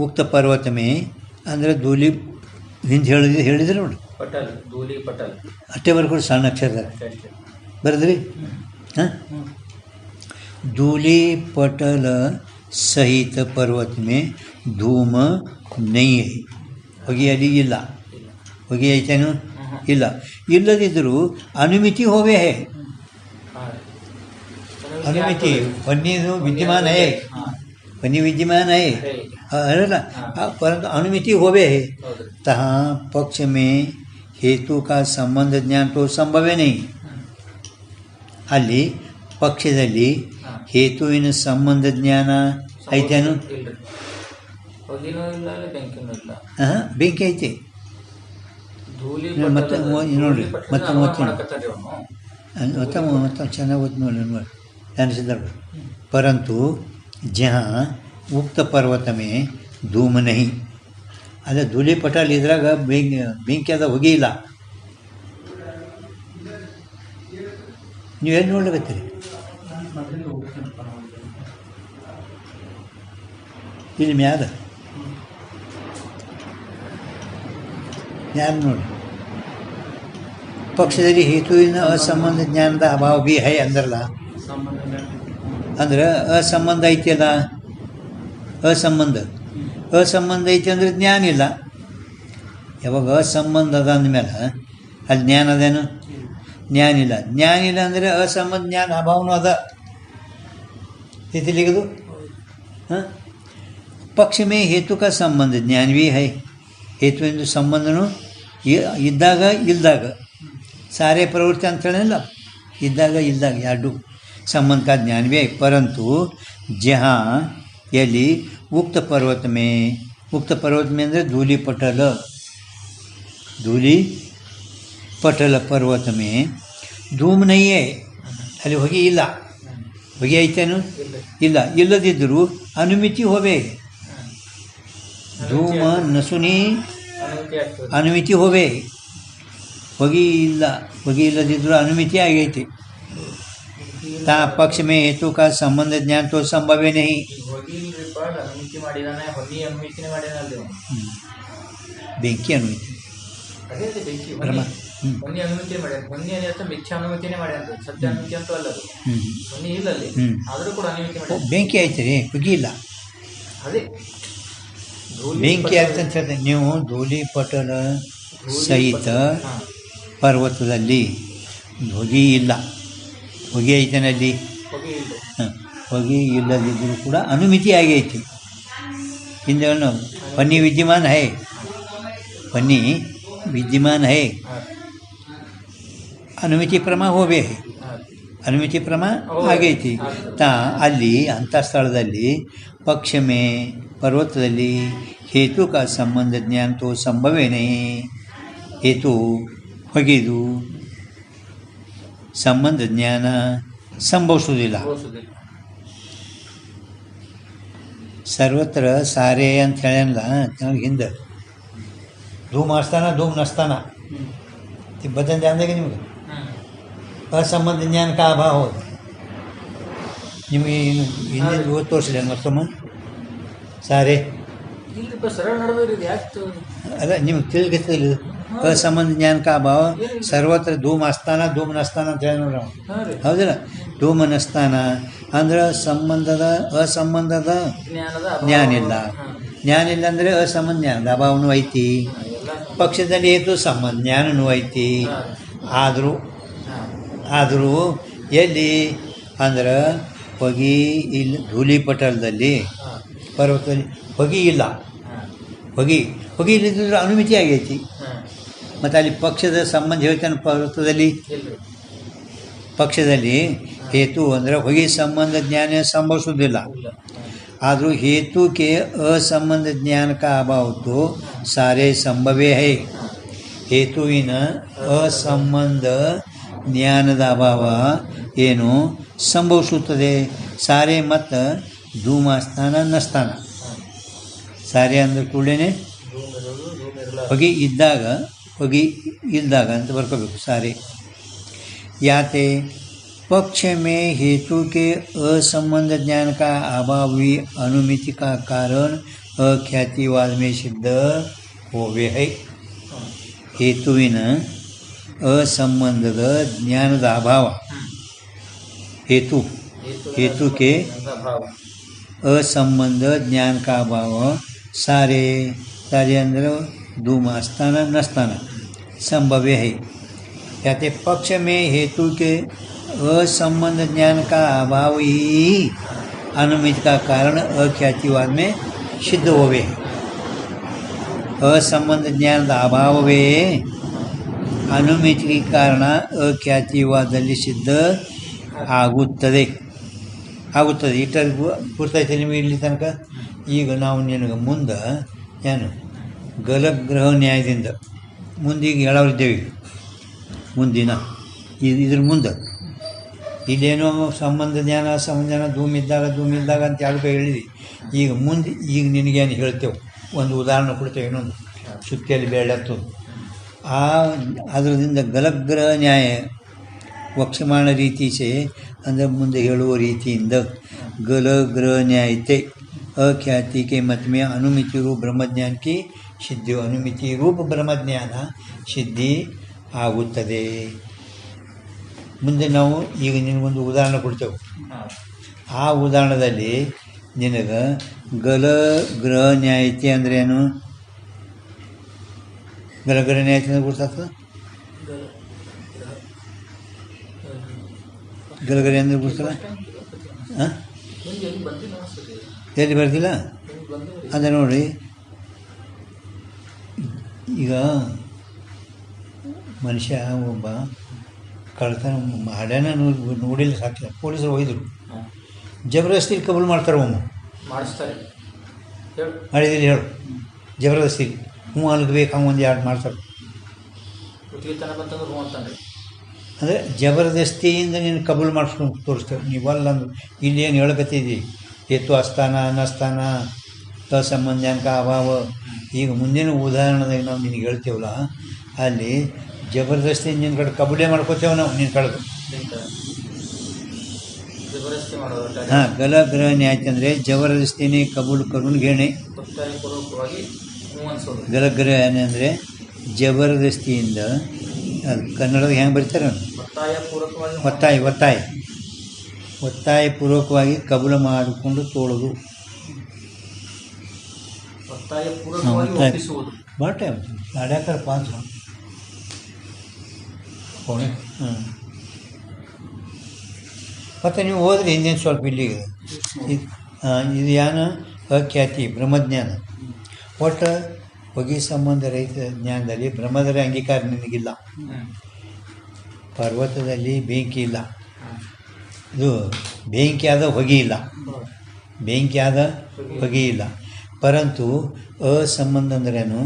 Speaker 1: उक्त पर्वत में ಅಂದರೆ ಧೂಳಿ ಹಿಂದೆ ಹೇಳಿದ್ರೆ ನೋಡಿ
Speaker 2: ಪಟಲ್, ಧೂಳಿ ಪಟಲ್
Speaker 1: ಅಷ್ಟೇ ಬರ್ಕೊಡಿ ಸಣ್ಣ ಅಕ್ಷರದಾಗ ಬರೆದ್ರಿ. ಹಾಂ, धूली पटल सहित पर्वत में धूम नहीं है. ಹೊಗೆ ಅಲ್ಲಿ ಇಲ್ಲ, ಹೊಗೆ ಐತೇನು ಇಲ್ಲ. ಇಲ್ಲದಿದ್ದರೂ ಅನುಮಿತಿ ಹೋವೇ ಹೇ. अनुमिति वन्य विद्यमान है, वन्य विद्यमान है ना, परंतु अनुमिति होवे है. तहाँ पक्ष में हेतु का संबंध ज्ञान तो संभव नहीं. ಅಲ್ಲಿ ಪಕ್ಷದಲ್ಲಿ ಹೇತುವಿನ ಸಂಬಂಧ ಜ್ಞಾನ ಐತೇನು? ಹಾಂ, ಬೆಂಕಿ ಐತೆ. ಮತ್ತೆ ನೋಡ್ರಿ, ಮತ್ತೆ ಮತ್ತೆ ಚೆನ್ನಾಗಿ ಓದಿ ನೋಡಿ ನೋಡಿ ಅನಿಸಿದ್ರು. परंतु जहाँ उक्त पर्वत में धूम नहीं, ಅದೇ ಧೂಳಿ ಪಟಲ್ ಇದ್ರಾಗ ಬೆಂಕಿ ಅದ, ಹೊಗೆ ಇಲ್ಲ. ನೀವೇನು ನೋಡ್ಲಿಕತ್ತೀರಿ? ಇಲ್ಲಿ ಮ್ಯಾಲ ನೋಡಿ, ಪಕ್ಷದಲ್ಲಿ ಹೇತುವಿನ ಅಸಂಬಂಧ ಜ್ಞಾನದ ಅಭಾವ ಬಿ ಹೈ ಅಂದ್ರಲ್ಲ. ಅಂದ್ರೆ ಅಸಂಬಂಧ ಐತಿಯಲ್ಲ, ಅಸಂಬಂಧ ಐತಿ ಅಂದ್ರೆ ಜ್ಞಾನ ಇಲ್ಲ. ಯಾವಾಗ ಅಸಂಬಂಧ ಅದ ಅಂದಮೇಲೆ ಅಲ್ಲಿ ಜ್ಞಾನ ಅದೇನು? ಜ್ಞಾನ ಇಲ್ಲ. ಜ್ಞಾನ ಇಲ್ಲ ಅಂದರೆ ಅಸಂಬಂಧ ಜ್ಞಾನ ಅಭಾವನೂ ಅದ. ತಿಲಿಗದು. ಹಾಂ, ಪಕ್ಷ ಮೇ ಹೇತು का ಸಂಬಂಧ ಜ್ಞಾನ भी है. ಹೇತುವಿನ ಸಂಬಂಧನೂ ಇದ್ದಾಗ ಇಲ್ದಾಗ, ಸಾರೇ ಪ್ರವೃತ್ತಿ ಅಂತ ಹೇಳಿಲ್ಲ, ಇದ್ದಾಗ ಇಲ್ದಾಗ ಎರಡು संबंध का ज्ञान भी है. परंतु जहाँ यदि उक्त पर्वत में ಅಂದರೆ ಧೂಳಿ ಪಟಲ पर्वत में धूम नहीं है. ಅಲ್ಲಿ ಹೊಗೆ ಇಲ್ಲ. ಹೊಗೆ ಐತೇನು? ಇಲ್ಲ. ಇಲ್ಲದಿದ್ದರೂ ಅನುಮಿತಿ ಹೋವೆ. ಧೂಮ ನಸುನಿ ಅನುಮಿತಿ ಹೋವೆ. ಹೊಗೆ ಇಲ್ಲ, ಹೊಗೆ ಇಲ್ಲದಿದ್ದರೂ ಅನುಮಿತಿ ಆಗೈತಿ. ತಾ ಪಕ್ಷ ಮೇ ಹೇತು ಕಾ ಸಂಬಂಧ ಜ್ಞಾನ ತೋ ಸಂಭವೇ ನಹಿ. ಬೆಂಕಿ ಅನುಮಿತಿ ಬೆಂಕಿ ಐತೆ ರೀ, ಹೊಗೆ ಇಲ್ಲ. ಬೆಂಕಿ ಆಗ್ತಂತ ಹೇಳ್ದೆ ನೀವು. ಧೂಳಿ ಪಟಲ ಸಹಿತ ಪರ್ವತದಲ್ಲಿ ಹೊಗೆ ಇಲ್ಲ, ಹೊಗೆ ಐತನಲ್ಲಿ. ಹೊಗೆ ಇಲ್ಲದಿದ್ದರೂ ಕೂಡ ಅನುಮಿತಿ ಆಗೈತಿ. ಹಿಂದೆ ಪನ್ನಿ ವಿದ್ಯಮಾನ ಹೈ, ಪನ್ನಿ ವಿದ್ಯಮಾನ ಹೈ, ಅನುಮಿತಿ ಪ್ರಮ ಹೋವೆ, ಅನುಮಿತಿ ಪ್ರಮ ಆಗೈತಿ. ಅಲ್ಲಿ ಅಂಥ ಸ್ಥಳದಲ್ಲಿ ಪಕ್ಷ ಮೇ ಪರ್ವತದಲ್ಲಿ ಹೇತು ಕಾ ಸಂಬಂಧ ಜ್ಞಾನ ತೋ ಸಂಭವೇನೇ. ಹೇತು ಹೊಗೆದು ಸಂಬಂಧ ಜ್ಞಾನ ಸಂಭವಿಸುವುದಿಲ್ಲ. ಸರ್ವತ್ರ ಸಾರೆ ಅಂತ ಹೇಳ್ಯಾನಲ್ಲ ನನಗೆ ಹಿಂದೆ. ಧೂಮ್ असताना धूम नसताना ते बदल ध्यान की ನಿಮಗೆ असंबंध ज्ञान का अभाव होता. ನಿಮಗೆ ಹಿಂದೆ ಓದಿ ತೋರಿಸಲಿ ಮತ್ತೊಮ್ಮೆ. ಸಾರೆ
Speaker 2: ಇಲ್ಲಪ್ಪ ಸರಳ ನಡೆದ್ರಿ ಇದು ಯಾಕೆ
Speaker 1: ಅಲ್ಲ ನಿಮ್ಗೆ ತಿಳಿಗತ್ತಿಲ್ಲ ಅಸಂಬಂಧ ಜ್ಞಾನಕ ಅಭಾವ ಸರ್ವತ್ರ ಧೂಮ ಅಸ್ಥಾನ ಧೂಮ ನಸ್ಥಾನ ಅಂತ ಹೇಳಿ ನೋಡ್ರಿ ನಾವು
Speaker 2: ಹಾಂ ರೀ
Speaker 1: ಹೌದಿಲ್ಲ ಧೂಮ ನಸ್ಥಾನ ಅಂದ್ರೆ ಸಂಬಂಧದ ಅಸಂಬಂಧದ
Speaker 2: ಜ್ಞಾನದ
Speaker 1: ಜ್ಞಾನ ಇಲ್ಲ ಜ್ಞಾನ ಇಲ್ಲ ಅಂದರೆ ಅಸಂಬಂಧ ಜ್ಞಾನದ ಅಭಾವನೂ ಐತಿ ಪಕ್ಷದಲ್ಲಿ ಏತು ಸಂಬಂಧ ಜ್ಞಾನನೂ ಐತಿ ಆದರೂ ಎಲ್ಲಿ ಅಂದ್ರೆ ಹೊಗೆ ಇಲ್ಲ ಧೂಳಿಪಟಲದಲ್ಲಿ ಪರ್ವತದಲ್ಲಿ ಹೊಗೆ ಇಲ್ಲ ಹೊಗೆ ಇಲ್ಲದಿದ್ರೆ ಅನುಮಿತಿ ಆಗೈತಿ ಮತ್ತು ಅಲ್ಲಿ ಪಕ್ಷದ ಸಂಬಂಧ ಹೇಳ್ತಾನೆ ಪಕ್ಷದಲ್ಲಿ ಹೇತು ಅಂದರೆ ಹೊಗೆ ಸಂಬಂಧ ಜ್ಞಾನ ಸಂಭವಿಸೋದಿಲ್ಲ ಆದರೂ हेतु के असंबंध ज्ञान का अभाव तो सारे संभवे है हेतुविನ ಅಸಂಬಂಧ ಜ್ಞಾನದ ಅಭಾವ ಏನು ಸಂಭವಿಸುತ್ತದೆ ಸಾರೆ ಮತ್ತು ಧೂಮ ಸ್ಥಾನ ನಸ್ಥಾನ ಸಾರೆ ಅಂದ್ರೆ ಕೂಡಲೇ ಹೊಗೆ ಇದ್ದಾಗ ಅಂತ ಬರ್ಕೋಬೇಕು ಸಾರೆ ಯಾತೆ पक्ष में हेतु के असंबंध ज्ञान का अभावी अनुमिति का कारण अख्यातिवाद में सिद्ध होवे है हेतुविನ असंबंधದ ಜ್ಞಾನದ ಅಭಾವ हेतु के असंबंध ज्ञान का अभाव सारे अंदर धूम स्थान नस्थान संभव्य है याते पक्ष में हेतु के असंबंध ज्ञान का अभाव ही अनुमिति का कारण अख्यातिवाद में सिद्ध होवे असंबंध ज्ञानದ ಅಭಾವವೇ ಅನುಮಿತಿಗೆ ಕಾರಣ ಅಖ್ಯಾತಿವಾದದಲ್ಲಿ ಸಿದ್ಧ ಆಗುತ್ತದೆ ಇಟ್ಟದ್ದು ಗುರ್ತೈತೆ ನಿಮಗೆ ಇಲ್ಲಿ ತನಕ ಈಗ ನಾವು ನಿನಗೆ ಮುಂದೆ ಏನು ಗಲಗ್ರಹ ನ್ಯಾಯದಿಂದ ಮುಂದೀಗ ಹೇಳೋರಿದ್ದೇವೆ ಮುಂದಿನ ಇದ್ರ ಮುಂದೆ ಇಲ್ಲೇನೋ ಸಂಬಂಧ ಜ್ಞಾನ ಧೂಮ್ ಇದ್ದಾಗ ಅಂತ ಯಾರು ಹೇಳಿದ್ವಿ ಈಗ ನಿನಗೇನು ಹೇಳ್ತೇವೆ ಒಂದು ಉದಾಹರಣೆ ಕೊಡ್ತೇವೆ ಇನ್ನೊಂದು ಸುತ್ತಿಯಲ್ಲಿ ಬೇಡತ್ತು ಅದರಿಂದ ಗಲಗ್ರಹ ನ್ಯಾಯ ವಕ್ಷಮಾಣ ರೀತಿಸೆ ಅಂದರೆ ಮುಂದೆ ಹೇಳುವ ರೀತಿಯಿಂದ ಗಲಗ್ರಹ ನ್ಯಾಯತೆ अख्याति के मत में अनुमिति रूप ब्रह्मज्ञान की सिद्धि अनुमिति रूप ब्रह्मज्ञाನ ಸಿದ್ಧಿ ಆಗುತ್ತದೆ ಮುಂದೆ ನಾವು ಈಗ ನಿನಗೊಂದು ಉದಾಹರಣೆ ಕೊಡ್ತೇವೆ ಆ ಉದಾಹರಣೆಯಲ್ಲಿ ನಿನಗೆ ಗಲಗ್ರಹ ನ್ಯಾಯತೆ ಅಂದರೆ ಏನು ಗಲಗ್ರಹ ನ್ಯಾಯತೆ ಅಂದರೆ ಗೊತ್ತಾಗ್ತದೆ ಗಲಗ್ರಹ ಅಂದರೆ ಗೊತ್ತಲ್ಲ ಹಾಂ ಎಲ್ಲಿ ಬರ್ತಿಲ್ಲ ಅಂದರೆ ನೋಡಿ ಈಗ ಮನುಷ್ಯ ಒಬ್ಬ ಕಳ್ತನ ಮಾಡ್ಯಾನ ನೋಡಿಲ್ಲ ಸಾಕಿಲ್ಲ ಪೊಲೀಸರು ಒಯ್ದರು ಜಬರ್ದಸ್ತಿ ಕಬೂಲ್ ಮಾಡ್ತಾರೆ
Speaker 2: ಮಾಡಿಸ್ತಾರೆ
Speaker 1: ಮಾಡಿದಿಲ್ಲ ಹೇಳು ಜಬರ್ದಸ್ತಿ ಹ್ಞೂ ಅಲ್ಲಿಗೆ ಬೇಕು ಒಂದು ಎರಡು ಮಾಡ್ತಾರೆ ಅಂದರೆ ಜಬರ್ದಸ್ತಿಯಿಂದ ನೀನು ಕಬೂಲ್ ಮಾಡಿಸ್ಕೊಂಡು ತೋರಿಸ್ತೇವೆ ನೀವಲ್ಲ ಅಂದು ಇಲ್ಲಿ ಏನು ಹೇಳಕತ್ತಿದ್ದಿ ಹೇತು ಅಸ್ಥಾನ ಅನಸ್ಥಾನ ಅಸಂಬಂಧಕ ಅಭಾವ ಈಗ ಮುಂದಿನ ಉದಾಹರಣೆದಾಗ ನಾವು ನಿನಗೆ ಹೇಳ್ತೇವಲ್ಲ ಅಲ್ಲಿ ಜಬರ್ದಸ್ತಿ ನಿನ್ನ ಕಡೆ ಕಬೂಲೇ ಮಾಡ್ಕೋತೇವೆ ನಾವು ನಿನ್ನ ಕಡೆದು ಹಾಂ ಗಲಗ್ರಹ ನ್ಯಾಯ ಅಂದರೆ ಜಬರ್ದಸ್ತಿನೇ ಕಬೂಲ್ ಕರುಣ್ ಘೇಣೆ ಗಲಗ್ರಹ ಅಂದರೆ ಜಬರ್ದಸ್ತಿಯಿಂದ ಅದು ಕನ್ನಡದಾಗ ಹೆಂಗೆ ಬರ್ತಾರೆ ಒತ್ತಾಯಪೂರ್ವಕವಾಗಿ ಕಬೂಲ ಮಾಡಿಕೊಂಡು ತೋಳೋದು ಭಾಳ ಟೈಮ್ ನಾಡ್ಯಾಕರ ಪಾಂಚ ಹೋಣೆ ಮತ್ತು ನೀವು ಹೋದ್ರೆ ಹಿಂದಿನ ಸ್ವಲ್ಪ ಇಲ್ಲಿಗೆ ಇದು ಏನು ಅಖ್ಯಾತಿ ಬ್ರಹ್ಮಜ್ಞಾನ ಒಟ್ಟು ಹೊಗೆ ಸಂಬಂಧ ರಹಿತ ಜ್ಞಾನದಲ್ಲಿ ಬ್ರಹ್ಮದರ ಅಂಗೀಕಾರ ನಿನಗಿಲ್ಲ ಪರ್ವತದಲ್ಲಿ ಬೆಂಕಿ ಇಲ್ಲ ಇದು ಬೆಂಕಿ ಆದ ಹೊಗೆ ಇಲ್ಲ ಪರಂತು असंबंध अंद्रेನು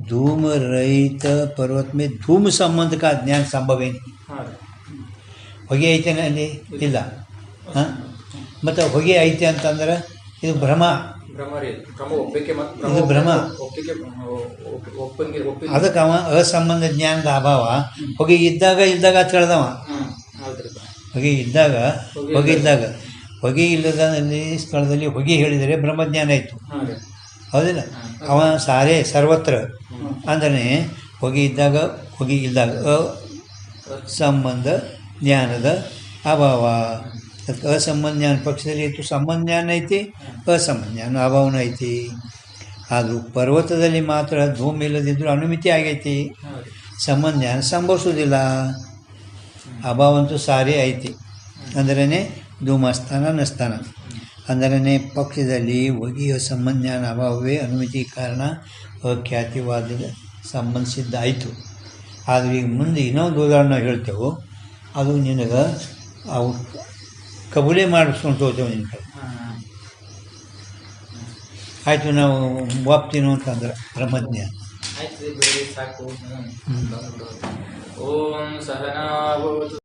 Speaker 1: धूम रहित पर्वत में धूम संबंध का ज्ञान संभव है ಹೊಗೆ ಐತೇನೆ ಅಲ್ಲಿ ಇಲ್ಲ ಹಾಂ ಮತ್ತು ಹೊಗೆ ಐತೆ ಅಂತಂದ್ರೆ ಇದು ಭ್ರಮ ಇದು ಭ್ರಮ ಅದಕ್ಕೆ ಅವ ಅಸಂಬಂಧ ಜ್ಞಾನದ ಅಭಾವ ಹೊಗೆ ಇದ್ದಾಗ ಅಂತ ಹೇಳ್ದವ ಹೊಗೆ ಇಲ್ಲದಲ್ಲಿ ಸ್ಥಳದಲ್ಲಿ ಹೊಗೆ ಹೇಳಿದರೆ ಬ್ರಹ್ಮಜ್ಞಾನ ಆಯಿತು ಹೌದಿಲ್ಲ? ಅವ ಸಾರೇ ಸರ್ವತ್ರ ಅಂದರೆ ಹೊಗೆ ಇದ್ದಾಗ ಹೊಗೆ ಇದ್ದಾಗ ಸಂಬಂಧ ಜ್ಞಾನದ ಅಭಾವ. ಅಸಂಬಂಧ ಜ್ಞಾನ ಪಕ್ಷದಲ್ಲಿ ಇತ್ತು, ಸಂಬಂಧ ಜ್ಞಾನ ಐತಿ, ಅಸಂಬಂಧ ಜ್ಞಾನ ಅಭಾವನ ಐತಿ. ಆದರೂ ಪರ್ವತದಲ್ಲಿ ಮಾತ್ರ ಧೂಮ್ ಇಲ್ಲದಿದ್ದರೂ ಅನುಮಿತಿ ಆಗೈತಿ, ಸಂಬಂಧ ಜ್ಞಾನ ಸಂಭವಿಸೋದಿಲ್ಲ. ಅಭಾವ ಅಂತೂ ಸಾರೇ ಐತಿ, ಅಂದ್ರೇ ಧೂಮಸ್ಥಾನ ನಸ್ಥಾನ. ಅಂದ್ರೇ ಪಕ್ಷದಲ್ಲಿ ಹೊಗೆಯ ಸಂಬಂಧ ಜ್ಞಾನ ಅಭಾವವೇ ಅನುಮಿತಿ ಕಾರಣ ಅಖ್ಯಾತಿವಾದದ ಸಂಬಂಧಿಸಿದ್ದ ಆಯಿತು. ಆದರೆ ಈಗ ಮುಂದೆ ಇನ್ನೊಂದು ಉದಾಹರಣೆ ನಾವು ಹೇಳ್ತೇವೆ, ಅದು ನಿನಗೆ ಅವು ಕಬೂಲೆ ಮಾಡಿಸ್ಕೊಂಡು ಹೋಗ್ತೇವೆ ನಿನ್ನ ಕಡೆ. ಆಯಿತು, ನಾವು ಒಪ್ತೀನೋ ಅಂತಂದ್ರೆ ಬ್ರಹ್ಮಜ್ಞಾನ
Speaker 2: ಆಯ್ತು ಬಿಡಿ ಸಾಕು. ಓಂ ಸಹನಾ ಭವತು.